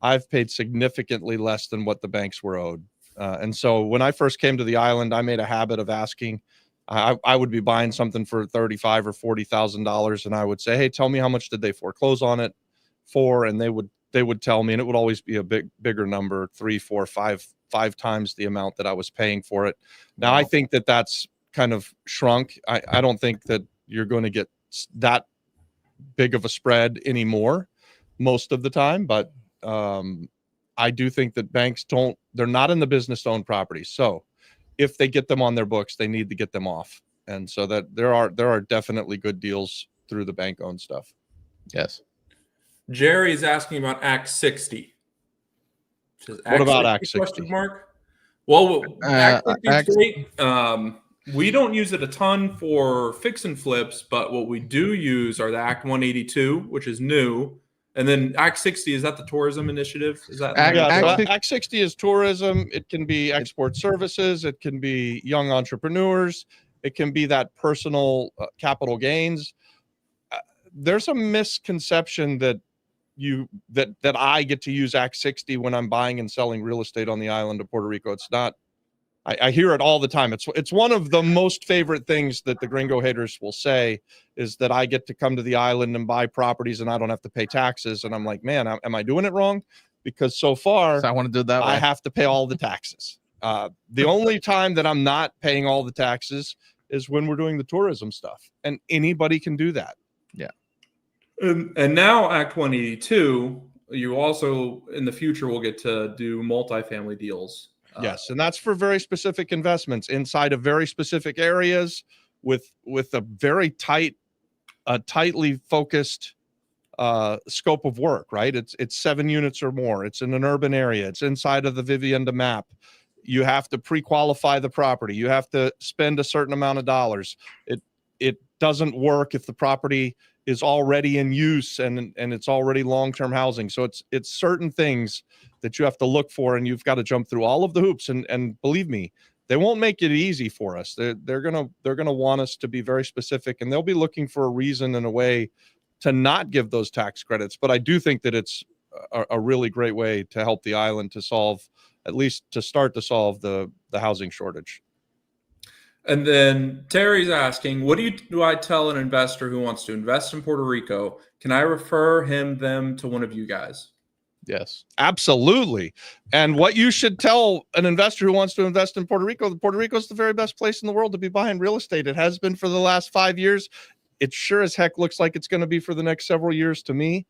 S3: I've paid significantly less than what the banks were owed. And so when I first came to the island, I made a habit of asking. I would be buying something for $35,000 or $40,000, and I would say, "Hey, tell me how much did they foreclose on it for?" And they would tell me, and it would always be a bigger number, 3, 4, 5 times the amount that I was paying for it. Now, I think that that's kind of shrunk. I don't think that you're going to get that big of a spread anymore most of the time, but I do think that banks they're not in the business to own properties. So if they get them on their books, they need to get them off. And so that there are definitely good deals through the bank owned stuff.
S2: Yes.
S1: Jerry's asking about Act 60.
S3: What about Act 60?
S1: Question mark. Well, Act 60 is
S2: Act-
S1: great. We don't use it a ton for fix and flips, but what we do use are the Act 182, which is new. And then Act 60, is that the tourism initiative? Is that
S3: Act 60 is tourism. It can be export services. It can be young entrepreneurs. It can be that personal capital gains. There's a misconception that I get to use Act 60 when I'm buying and selling real estate on the island of Puerto Rico. It's not. I hear it all the time. It's one of the most favorite things that the gringo haters will say is that I get to come to the island and buy properties and I don't have to pay taxes. And I'm like, man, am I doing it wrong? Because so far,
S2: So I want to do it that way.
S3: I have to pay all the taxes. The only time that I'm not paying all the taxes is when we're doing the tourism stuff, and anybody can do that.
S2: Yeah.
S1: And now Act 182, you also in the future will get to do multifamily deals.
S3: Yes, and that's for very specific investments inside of very specific areas with a very tightly focused scope of work, right? It's 7 units or more. It's in an urban area. It's inside of the Vivienda map. You have to pre-qualify the property. You have to spend a certain amount of dollars. It doesn't work if the property is already in use and it's already long-term housing. So it's certain things that you have to look for, and you've got to jump through all of the hoops. And believe me, they won't make it easy for us. They're gonna want us to be very specific, and they'll be looking for a reason and a way to not give those tax credits. But I do think that it's a really great way to help the island to solve, at least to start to solve the housing shortage.
S1: And then Terry's asking, what do I tell an investor who wants to invest in Puerto Rico? Can I refer them to one of you guys?
S2: Yes.
S3: Absolutely. And what you should tell an investor who wants to invest in Puerto Rico is the very best place in the world to be buying real estate. It has been for the last 5 years. It sure as heck looks like it's going to be for the next several years to me.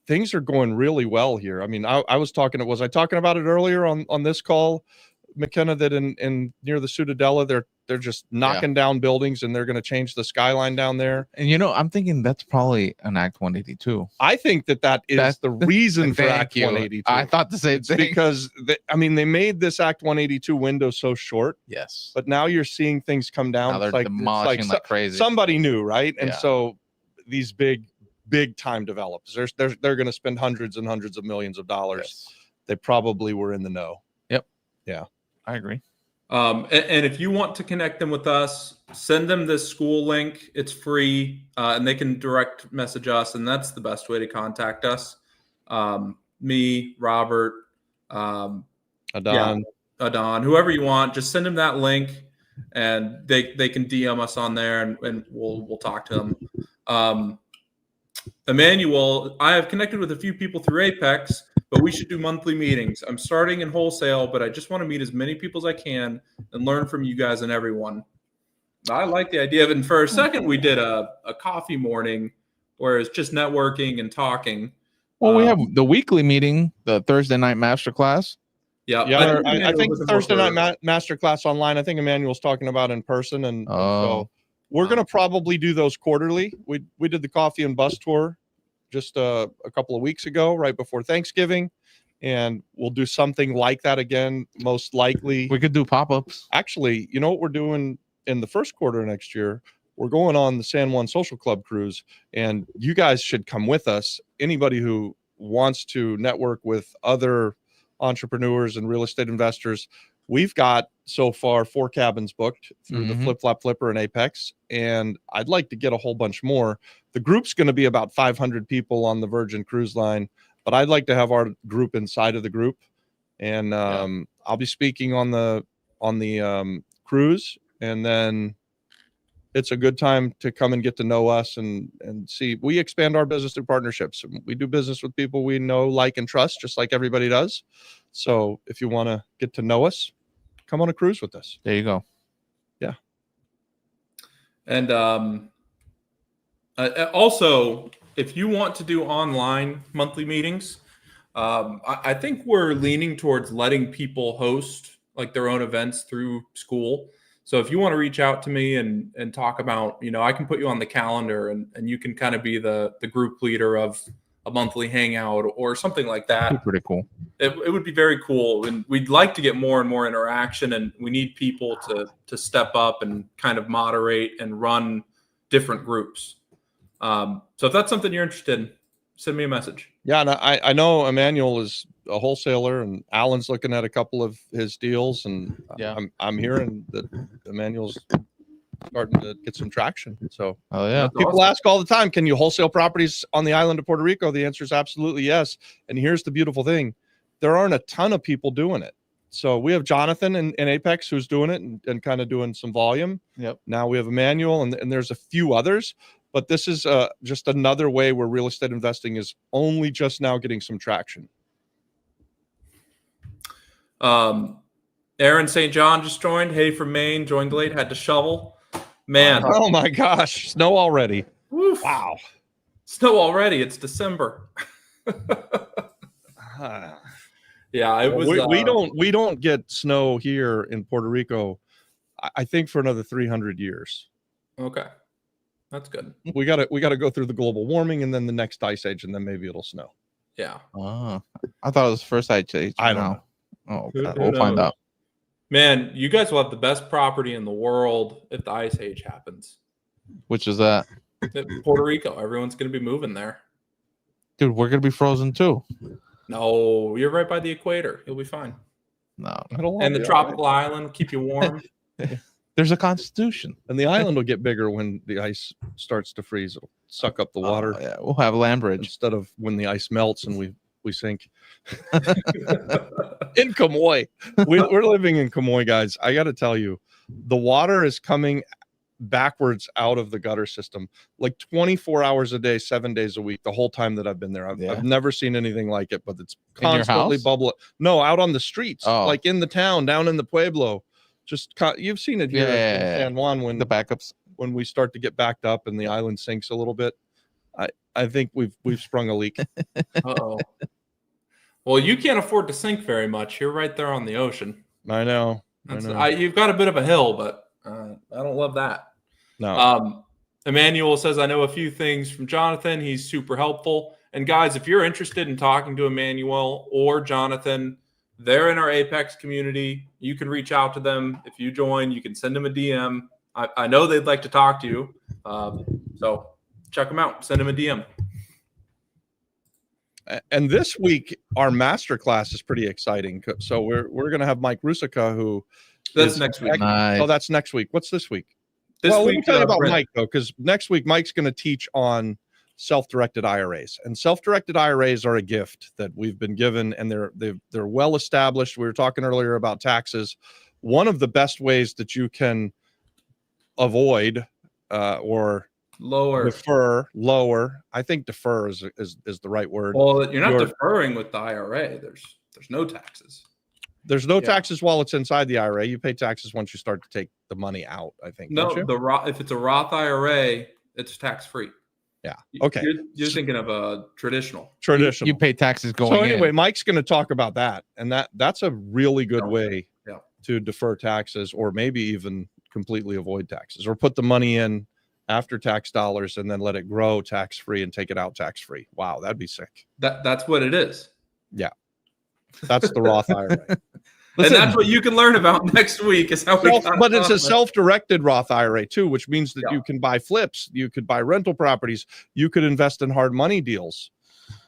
S3: Things are going really well here. I mean, was I talking about it earlier on this call, McKenna, that in near the Ciudadela, they're just knocking down buildings and they're going to change the skyline down there.
S2: And I'm thinking that's probably an Act 182.
S3: I think that is the reason for Act 182.
S2: I thought the same thing.
S3: Because they made this Act 182 window so short.
S2: Yes.
S3: But now you're seeing things come down.
S2: Now they're demolishing like crazy.
S3: Somebody knew, right? And so these big time developers, they're going to spend hundreds and hundreds of millions of dollars. Yes. They probably were in the know.
S2: Yep.
S3: Yeah.
S2: I agree.
S1: And if you want to connect them with us, send them this school link. It's free, and they can direct message us, and that's the best way to contact us. Me, Robert,
S3: Adon,
S1: whoever you want, just send them that link, and they can DM us on there, and we'll talk to them. Emmanuel, I have connected with a few people through Apex, but we should do monthly meetings. I'm starting in wholesale, but I just want to meet as many people as I can and learn from you guys and everyone. I like the idea of it. And for a second, we did a coffee morning where it's just networking and talking.
S2: Well, we have the weekly meeting, the Thursday night masterclass.
S3: Yeah. I think Thursday night masterclass online. I think Emmanuel's talking about in person, and so we're going to probably do those quarterly. We did the coffee and bus tour just a couple of weeks ago, right before Thanksgiving, and we'll do something like that again. Most likely,
S2: we could do pop-ups.
S3: Actually, you know what we're doing in the first quarter of next year? We're going on the San Juan Social Club cruise, and you guys should come with us. Anybody who wants to network with other entrepreneurs and real estate investors, we've got so far 4 cabins booked through the
S2: Mhm.
S3: Flip Flop Flipper and Apex, and I'd like to get a whole bunch more. The group's going to be about 500 people on the Virgin Cruise Line, but I'd like to have our group inside of the group, and I'll be speaking on the cruise, and then it's a good time to come and get to know us and see. We expand our business through partnerships. We do business with people we know, like, and trust, just like everybody does. So if you want to get to know us, come on a cruise with us.
S2: There you go.
S3: Yeah.
S1: And also, if you want to do online monthly meetings, I think we're leaning towards letting people host like their own events through school. So if you want to reach out to me and talk about, I can put you on the calendar and you can kind of be the group leader of a monthly hangout or something like that.
S2: Pretty cool.
S1: It would be very cool. And we'd like to get more and more interaction, and we need people to step up and kind of moderate and run different groups. So if that's something you're interested in, send me a message.
S3: Yeah, and I know Emmanuel is a wholesaler, and Alan's looking at a couple of his deals, and I'm hearing that Emmanuel's starting to get some traction. So people ask all the time, can you wholesale properties on the island of Puerto Rico? The answer is absolutely yes. And here's the beautiful thing. There aren't a ton of people doing it. So we have Jonathan in Apex who's doing it and kind of doing some volume.
S2: Yep.
S3: Now we have Emmanuel, and there's a few others. But this is just another way where real estate investing is only just now getting some traction.
S1: Aaron St. John just joined. Hey, from Maine, joined late, had to shovel. Man.
S3: Oh my gosh. Snow already.
S1: Woof.
S3: Wow.
S1: Snow already. It's December. Yeah, it was.
S3: We don't get snow here in Puerto Rico, I think, for another 300 years.
S1: Okay. That's good.
S3: We gotta go through the global warming and then the next ice age, and then maybe it'll snow.
S1: Yeah.
S2: I thought it was first ice age.
S3: I don't know.
S2: Oh, okay. We'll find out.
S1: Man, you guys will have the best property in the world if the ice age happens.
S2: Which is that?
S1: Puerto Rico. Everyone's going to be moving there.
S2: Dude, we're going to be frozen too.
S1: No, you're right by the equator. You'll be fine.
S2: No.
S1: And the tropical island will keep you warm.
S2: There's a constitution.
S3: And the island will get bigger when the ice starts to freeze. It'll suck up the water.
S2: Yeah, we'll have land bridge.
S3: Instead of when the ice melts and we sink. In Camoy. We're living in Camoy, guys. I got to tell you, the water is coming backwards out of the gutter system like 24 hours a day, 7 days a week, the whole time that I've been there. I've never seen anything like it, but it's constantly bubbling. No, out on the streets, like in the town, down in the Pueblo. Just you've seen it here in San Juan when
S2: the backups,
S3: when we start to get backed up and the island sinks a little bit. I think we've sprung a leak.
S1: Uh-oh. Well, you can't afford to sink very much. You're right there on the ocean.
S3: I know.
S1: You've got a bit of a hill, but I don't love that.
S3: No.
S1: Emmanuel says, I know a few things from Jonathan. He's super helpful. And guys, if you're interested in talking to Emmanuel or Jonathan, they're in our Apex community. You can reach out to them. If you join, you can send them a DM. I know they'd like to talk to you. So check them out. Send them a DM.
S3: And this week, our masterclass is pretty exciting. So we're going to have Mike Rusica, who
S1: that's next week.
S2: Nice.
S3: Oh, that's next week. What's this week?
S1: Let
S3: me tell you about Mike, though, because next week Mike's going to teach on self-directed IRAs. And self-directed IRAs are a gift that we've been given, and they're well established. We were talking earlier about taxes. One of the best ways that you can avoid or lower. I think defer is the right word.
S1: Well, you're not deferring with the IRA. There's no taxes.
S3: There's no taxes while it's inside the IRA. You pay taxes once you start to take the money out, I think.
S1: No, if it's a Roth IRA, it's tax free.
S3: Yeah. Okay.
S1: You're thinking of a traditional.
S2: You pay taxes going in.
S3: So anyway, Mike's going to talk about that, and that's a really good way to defer taxes, or maybe even completely avoid taxes, or put the money in after tax dollars and then let it grow tax free and take it out tax free. Wow, that'd be sick.
S1: That's what it is.
S3: Yeah. That's the Roth IRA.
S1: And that's what you can learn about next week is how
S3: but it's a self-directed Roth IRA too, which means that you can buy flips, you could buy rental properties, you could invest in hard money deals.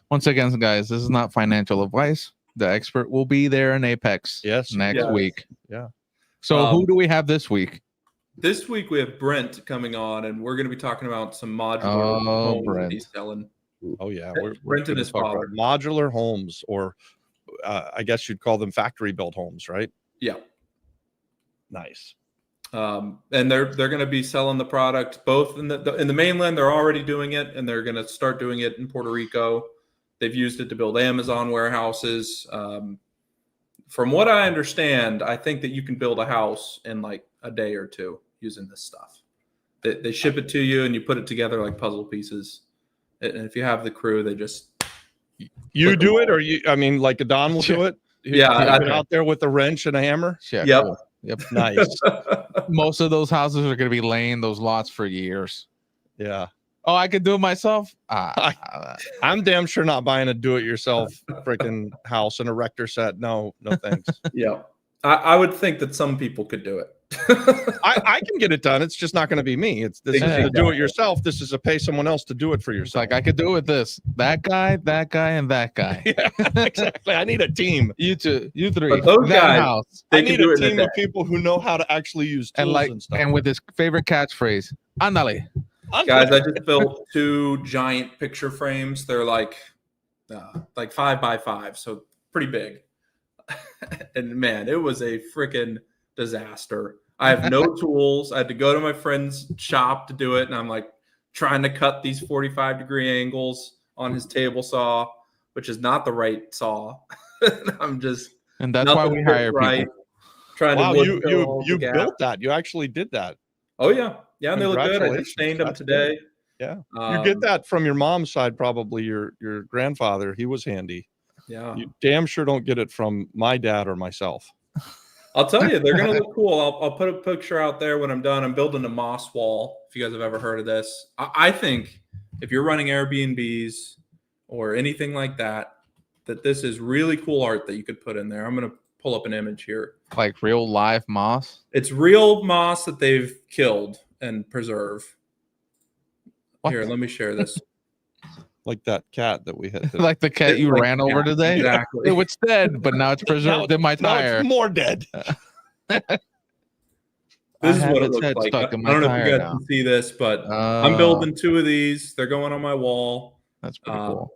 S2: Once again, guys, this is not financial advice. The expert will be there in Apex.
S3: Yes.
S2: Next
S1: Yes.
S2: week.
S3: Yeah.
S2: So who do we have this week?
S1: This week we have Brent coming on, and we're going to be talking about some modular homes that
S2: Brent.
S1: he's selling.
S3: Oh yeah.
S1: Brent
S3: We're
S1: and
S3: gonna
S1: his
S3: talk about
S1: father.
S3: modular homes, or I guess you'd call them factory built homes, right?
S1: Yeah.
S3: Nice.
S1: And they're going to be selling the product both in the mainland. They're already doing it, and they're going to start doing it in Puerto Rico. They've used it to build Amazon warehouses. From what I understand, I think that you can build a house in like a day or two using this stuff. They ship it to you, and you put it together like puzzle pieces. And if you have the crew, they just
S3: You do it, or you? I mean, like Adon will do it.
S1: Yeah,
S3: He's been out there with a wrench and a hammer.
S2: Yeah,
S1: Yep.
S2: cool. Yep.
S3: Nice.
S2: Most of those houses are going to be laying those lots for years.
S3: Yeah.
S2: Oh, I could do it myself.
S3: I'm damn sure not buying a do-it-yourself freaking house and erector set. No thanks.
S1: Yeah. I would think that some people could do it.
S3: I can get it done. It's just not going to be me. This is a
S1: Exactly.
S3: do-it-yourself. This is a pay someone else to do it for
S2: It's
S3: yourself.
S2: like I could do it with this. That guy, and that guy.
S3: Yeah, exactly. I need a team.
S2: You two, you three.
S1: But those
S2: that
S1: guys,
S2: house.
S1: They
S3: I
S1: can
S3: need
S1: do
S3: a
S1: it in a
S3: team
S1: day.
S3: of people who know how to actually use tools
S2: And like,
S3: stuff.
S2: and with his favorite catchphrase, "Ándale."
S1: Guys, I just built 2 giant picture frames. They're like 5 by 5, so pretty big. And man, it was a freaking disaster. I have no tools. I had to go to my friend's shop to do it, and I'm like trying to cut these 45-degree angles on his table saw, which is not the right saw. I'm just
S2: And that's why we hire people.
S1: Trying
S3: Wow,
S1: to wood
S3: you
S1: fill all the
S3: built
S1: gaps.
S3: that. You actually did that.
S1: Oh yeah, and they look good. I
S3: Congratulations.
S1: just stained them
S3: That's
S1: today.
S3: Yeah. You get that from your mom's side, probably your grandfather. He was handy.
S1: Yeah,
S3: You damn sure don't get it from my dad or myself.
S1: I'll tell you, they're gonna look cool. I'll put a picture out there when I'm done. I'm building a moss wall. If you guys have ever heard of this, I think if you're running Airbnbs or anything like that, that this is really cool art that you could put in there. I'm gonna pull up an image here.
S2: Like real live moss.
S1: It's real moss that they've killed and preserve.
S2: What?
S1: Here, let me share this.
S3: Like that cat that we had.
S2: Like the cat you
S1: Like,
S2: ran over
S1: yeah,
S2: today.
S1: Exactly.
S2: It was dead, but now it's preserved in my
S3: Now
S2: tire.
S3: it's more dead.
S1: This
S2: I
S1: is
S2: have
S1: what it
S2: its
S1: looks
S2: head
S1: like. I
S2: stuck in my
S1: don't know if
S2: tire
S1: you guys
S2: now.
S1: can see this, but I'm building 2 of these. They're going on my wall.
S2: That's pretty cool.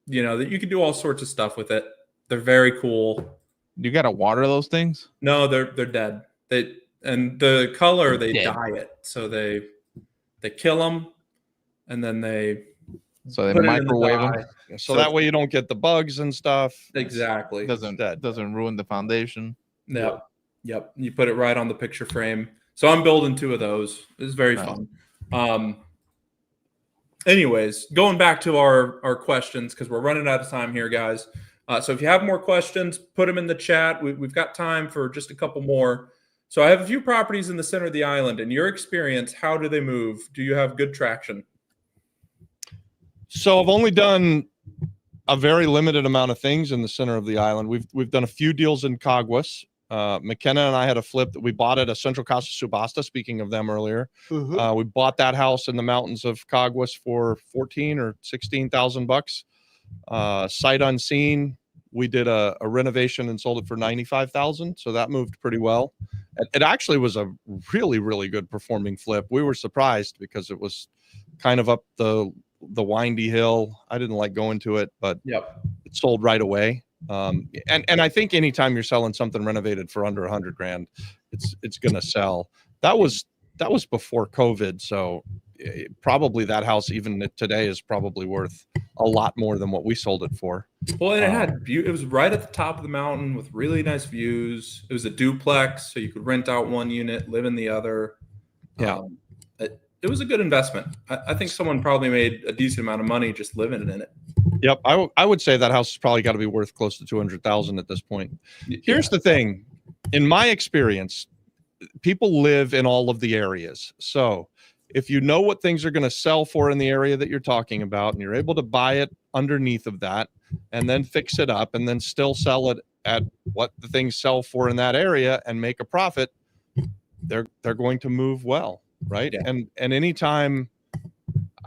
S1: You know that you can do all sorts of stuff with it. They're very cool.
S2: You got to water those things.
S1: No, they're dead. And the color they
S2: Dead.
S1: dye it, so they kill them, and then they
S2: So they
S1: put it in the
S2: microwave them.
S1: dye.
S3: So that way you don't get the bugs and stuff.
S1: Exactly.
S2: Doesn't ruin the foundation.
S1: Yep. You put it right on the picture frame. So I'm building 2 of those. It's very
S2: Nice.
S1: fun. Anyways, going back to our questions, because we're running out of time here, guys. So if you have more questions, put them in the chat. We've got time for just a couple more. So I have a few properties in the center of the island. In your experience, how do they move? Do you have good traction?
S3: So I've only done a very limited amount of things in the center of the island. We've done a few deals in Caguas. McKenna and I had a flip that we bought at a Central Casa Subasta. Speaking of them earlier, we bought that house in the mountains of Caguas for $14,000 or $16,000. Sight unseen. We did a renovation and sold it for $95,000. So that moved pretty well. It actually was a really, really good performing flip. We were surprised because it was kind of up the windy hill. I didn't like going to it, but it sold right away. And I think anytime you're selling something renovated for under $100,000, it's going to sell. That was before COVID. So probably that house even today is probably worth a lot more than what we sold it for.
S1: Well, and it was right at the top of the mountain with really nice views. It was a duplex, so you could rent out one unit, live in the other.
S3: Yeah.
S1: It was a good investment. I think someone probably made a decent amount of money just living in it.
S3: Yep. I would say that house has probably got to be worth close to $200,000 at this point. Here's the thing. In my experience, people live in all of the areas. So if you know what things are going to sell for in the area that you're talking about, and you're able to buy it underneath of that and then fix it up and then still sell it at what the things sell for in that area and make a profit, they're going to move well. Right.
S1: Yeah.
S3: And anytime,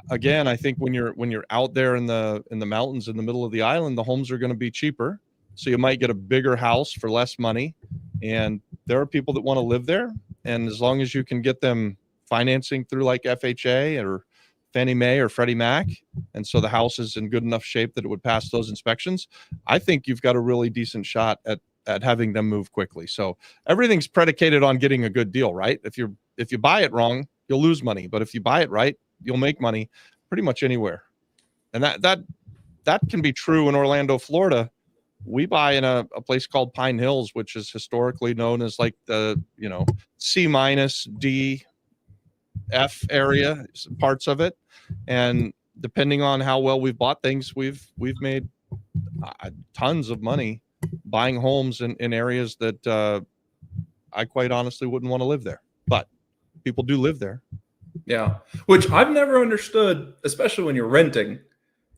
S3: again, I think when you're out there in the mountains in the middle of the island, the homes are going to be cheaper. So you might get a bigger house for less money. And there are people that want to live there. And as long as you can get them financing through like FHA or Fannie Mae or Freddie Mac, and so the house is in good enough shape that it would pass those inspections, I think you've got a really decent shot at having them move quickly. So everything's predicated on getting a good deal, right? If you buy it wrong, you'll lose money. But if you buy it right, you'll make money pretty much anywhere. And that can be true in Orlando, Florida. We buy in a place called Pine Hills, which is historically known as like the, C minus D F area, parts of it. And depending on how well we've bought things, we've made tons of money buying homes in areas that I quite honestly wouldn't want to live there, but people do live there.
S1: Yeah, which I've never understood, especially when you're renting.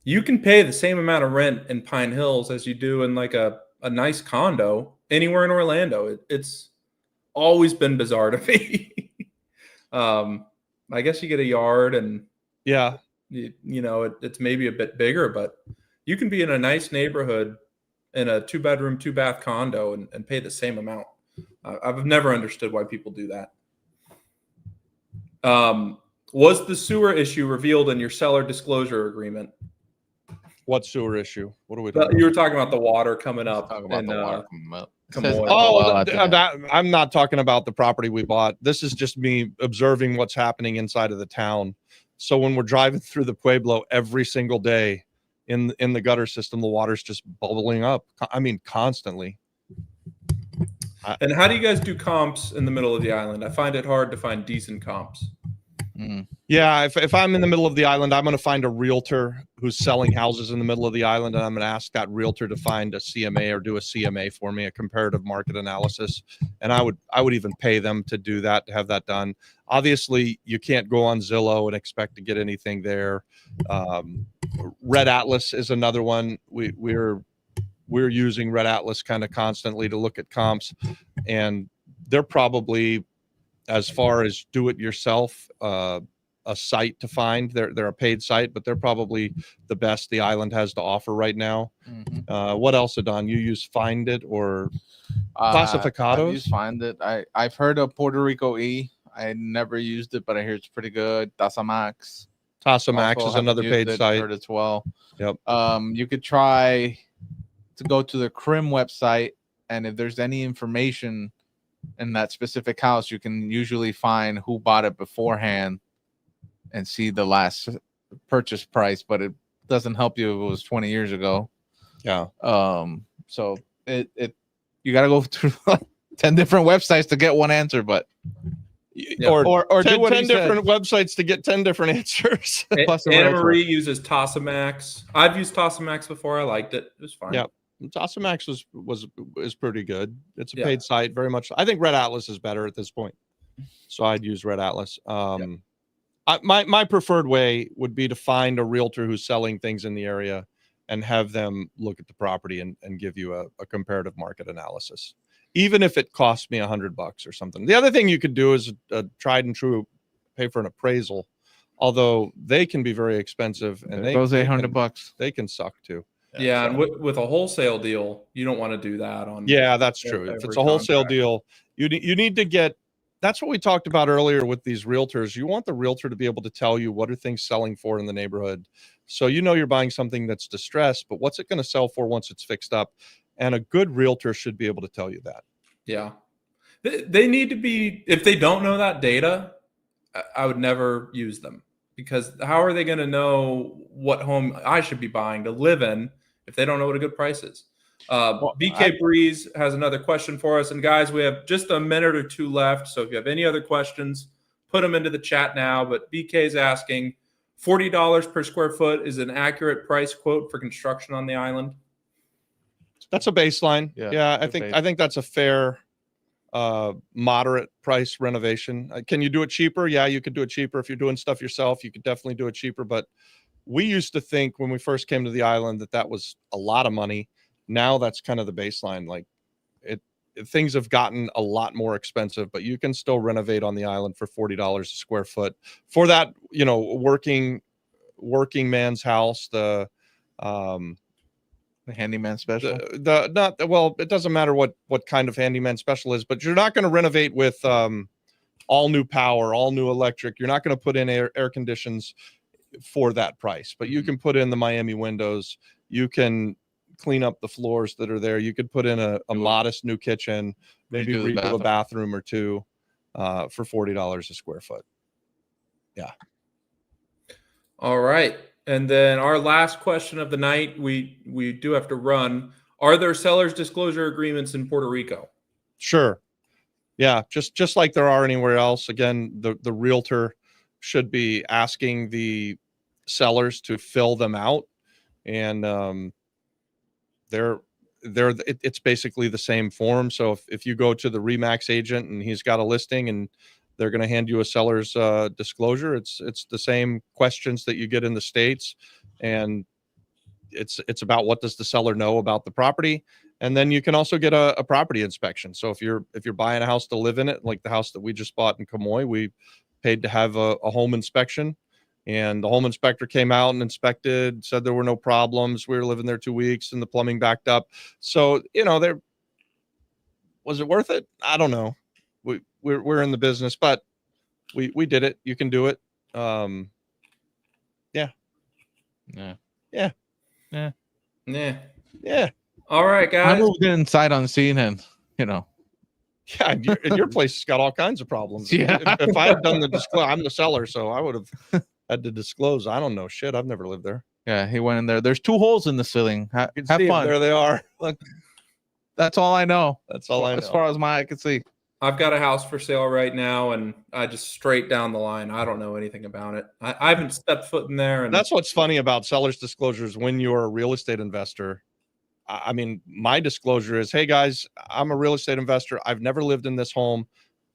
S1: You can pay the same amount of rent in Pine Hills as you do in like a nice condo anywhere in Orlando. It's always been bizarre to me. I guess you get a yard and
S3: yeah,
S1: it's maybe a bit bigger, but you can be in a nice neighborhood in a 2-bedroom, 2-bath condo and pay the same amount. I've never understood why people do that. Was the sewer issue revealed in your seller disclosure agreement?
S3: What sewer issue? What are we talking about?
S1: You were talking about the water coming up.
S2: Talk about the water coming up.
S3: I'm not talking about the property we bought. This is just me observing what's happening inside of the town. So when we're driving through the Pueblo every single day in the gutter system, the water's just bubbling up. I mean, constantly.
S1: And how do you guys do comps in the middle of the island? I find it hard to find decent comps.
S3: Yeah, if I'm in the middle of the island, I'm going to find a realtor who's selling houses in the middle of the island, and I'm going to ask that realtor to find a CMA or do a CMA for me, a comparative market analysis. And I would even pay them to do that, to have that done. Obviously, you can't go on Zillow and expect to get anything there. Red Atlas is another one. We're using Red Atlas kind of constantly to look at comps, and they're probably, as far as do it yourself, a site to find. They're a paid site, but they're probably the best the island has to offer right now. What else, Adon? You use Find It or Classificados?
S2: I use Find It. I've heard of Puerto Rico E. I never used it, but I hear it's pretty good. Tasamax.
S3: Tasamax is another paid site.
S2: Heard as well.
S3: Yep.
S2: You could try to go to the CRIM website, and if there's any information in that specific house, you can usually find who bought it beforehand and see the last purchase price, but it doesn't help you if it was 20 years ago.
S3: Yeah.
S2: So you got to go through 10 different websites to get one answer, but
S3: or
S2: do what
S3: 10 different websites to get 10 different answers.
S1: Anna Marie uses Tasamax. I've used Tasamax before. I liked it. It was fine.
S3: Yeah. Tasamax is pretty good. It's a paid site, very much. I think Red Atlas is better at this point, so I'd use Red Atlas. My preferred way would be to find a realtor who's selling things in the area and have them look at the property and give you a comparative market analysis, even if it costs me $100 or something. The other thing you could do is a tried and true, pay for an appraisal, although they can be very expensive and
S2: those $800
S3: they can suck too.
S1: Yeah, and with a wholesale deal, you don't want to do that on.
S3: Yeah, that's true. If it's a wholesale deal, you need to get. That's what we talked about earlier with these realtors. You want the realtor to be able to tell you what are things selling for in the neighborhood, so you're buying something that's distressed, but what's it going to sell for once it's fixed up? And a good realtor should be able to tell you that.
S1: Yeah, they need to be. If they don't know that data, I would never use them, because how are they going to know what home I should be buying to live in if they don't know what a good price is? BK Breeze has another question for us. And guys, we have just a minute or two left. So if you have any other questions, put them into the chat now. But BK is asking, $40 per square foot is an accurate price quote for construction on the island?
S3: That's a baseline. Yeah, I think that's a fair, moderate price renovation. Can you do it cheaper? Yeah, you could do it cheaper. If you're doing stuff yourself, you could definitely do it cheaper. But we used to think when we first came to the island that was a lot of money. Now that's kind of the baseline. Like things have gotten a lot more expensive, but you can still renovate on the island for $40 a square foot for that, working man's house.
S2: The handyman special.
S3: Well, it doesn't matter what kind of handyman special is, but you're not going to renovate with all new power, all new electric. You're not going to put in air conditions for that price, but you can put in the Miami windows. You can clean up the floors that are there. You could put in a modest new kitchen, maybe rebuild a bathroom or two for $40 a square foot. Yeah.
S1: All right. And then our last question of the night, we do have to run. Are there seller's disclosure agreements in Puerto Rico?
S3: Sure. Yeah, just like there are anywhere else. Again, the realtor should be asking the sellers to fill them out, and it's basically the same form. So if you go to the Remax agent and he's got a listing and they're going to hand you a seller's disclosure, it's the same questions that you get in the States, and it's about what does the seller know about the property. And then you can also get a property inspection. So if you're buying a house to live in it, like the house that we just bought in Kamoy, we paid to have a home inspection, and the home inspector came out and inspected, said there were no problems. We were living there 2 weeks and the plumbing backed up. So, there was it worth it? I don't know. We're in the business, but we did it. You can do it. Yeah. All right, guys.
S2: I moved in sight unseen, and
S3: Yeah, and your place has got all kinds of problems.
S2: Yeah.
S3: If I had done the disclosure, I'm the seller, so I would have had to disclose. I don't know shit. I've never lived there.
S2: Yeah, he went in there. There's 2 holes in the ceiling. Have fun.
S3: There they are.
S2: Look, that's all I know.
S3: That's all I know.
S2: As far as my eye can see.
S1: I've got a house for sale right now, and I just straight down the line. I don't know anything about it. I haven't stepped foot in there. And
S3: that's what's funny about seller's disclosures when you're a real estate investor. I mean, my disclosure is, hey guys, I'm a real estate investor. I've never lived in this home.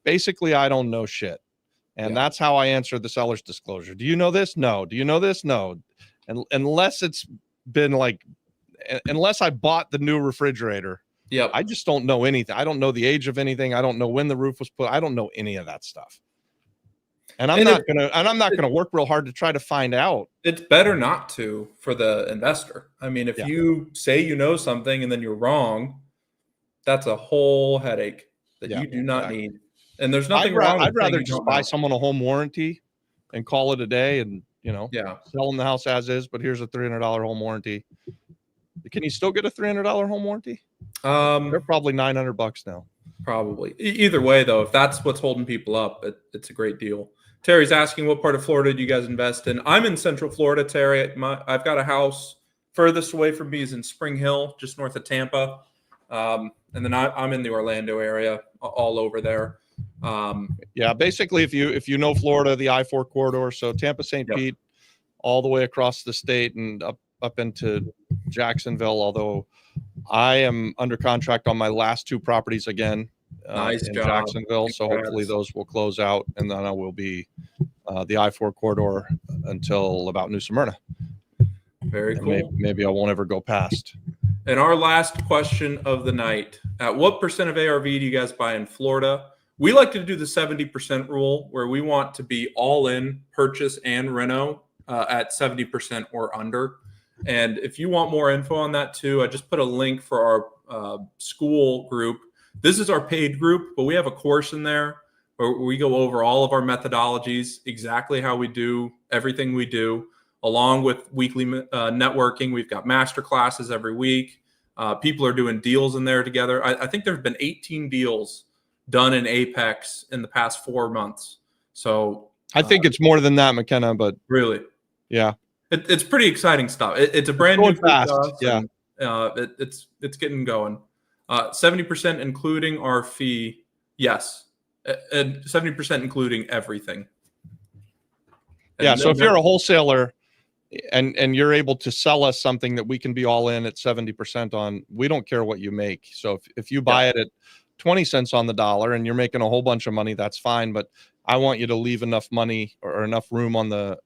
S3: Basically, I don't know shit. And that's how I answer the seller's disclosure. Do you know this? No. Do you know this? No. And unless it's been unless I bought the new refrigerator, I just don't know anything. I don't know the age of anything. I don't know when the roof was put. I don't know any of that stuff. And I'm not gonna work real hard to try to find out.
S1: It's better not to for the investor. I mean, if you say you know something and then you're wrong, that's a whole headache that you do not need. And there's nothing wrong.
S3: I'd rather just buy someone a home warranty and call it a day, and sell them the house as is. But here's a $300 home warranty. Can you still get a $300 home warranty? They're probably $900 now. Probably.
S1: Either way, though, if that's what's holding people up, it's a great deal. Terry's asking, what part of Florida do you guys invest in? I'm in Central Florida, Terry. I've got a house furthest away from me is in Spring Hill, just north of Tampa. And then I'm in the Orlando area, all over there.
S3: Basically, if you know Florida, the I-4 corridor, so Tampa, St. Pete, all the way across the state and up into Jacksonville, although I am under contract on my last 2 properties again.
S1: Nice
S3: in
S1: job.
S3: Jacksonville. So hopefully those will close out, and then I will be the I-4 corridor until about New Smyrna.
S1: Very cool.
S3: Maybe I won't ever go past.
S1: And our last question of the night: at what % of ARV do you guys buy in Florida? We like to do the 70% rule, where we want to be all in purchase and reno at 70% or under. And if you want more info on that too, I just put a link for our school group. This is our paid group, but we have a course in there where we go over all of our methodologies, exactly how we do everything we do, along with weekly networking. We've got master classes every week. People are doing deals in there together. I think there have been 18 deals done in Apex in the past 4 months. So
S3: I think it's more than that, McKenna, but
S1: really,
S3: yeah,
S1: it's pretty exciting stuff. It's a brand new
S3: fast.
S1: And, it's getting going. 70% including our fee. Yes. And 70% including everything. And
S3: so if you're a wholesaler and you're able to sell us something that we can be all in at 70% on, we don't care what you make. So if you buy it at 20 cents on the dollar and you're making a whole bunch of money, that's fine. But I want you to leave enough money or enough room on the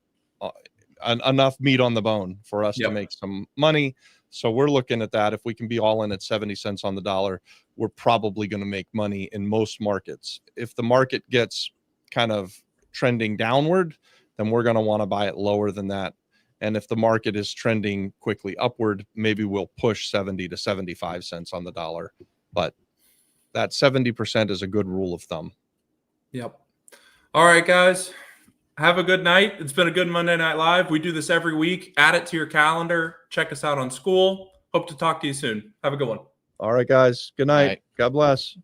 S3: enough meat on the bone for us to make some money. So we're looking at that. If we can be all in at 70 cents on the dollar, we're probably going to make money in most markets. If the market gets kind of trending downward, then we're going to want to buy it lower than that. And if the market is trending quickly upward, maybe we'll push 70 to 75 cents on the dollar. But that 70% is a good rule of thumb.
S1: Yep. All right, guys. Have a good night. It's been a good Monday Night Live. We do this every week. Add it to your calendar. Check us out on School. Hope to talk to you soon. Have a good one.
S3: All right, guys. Good night.
S2: Night.
S3: God bless.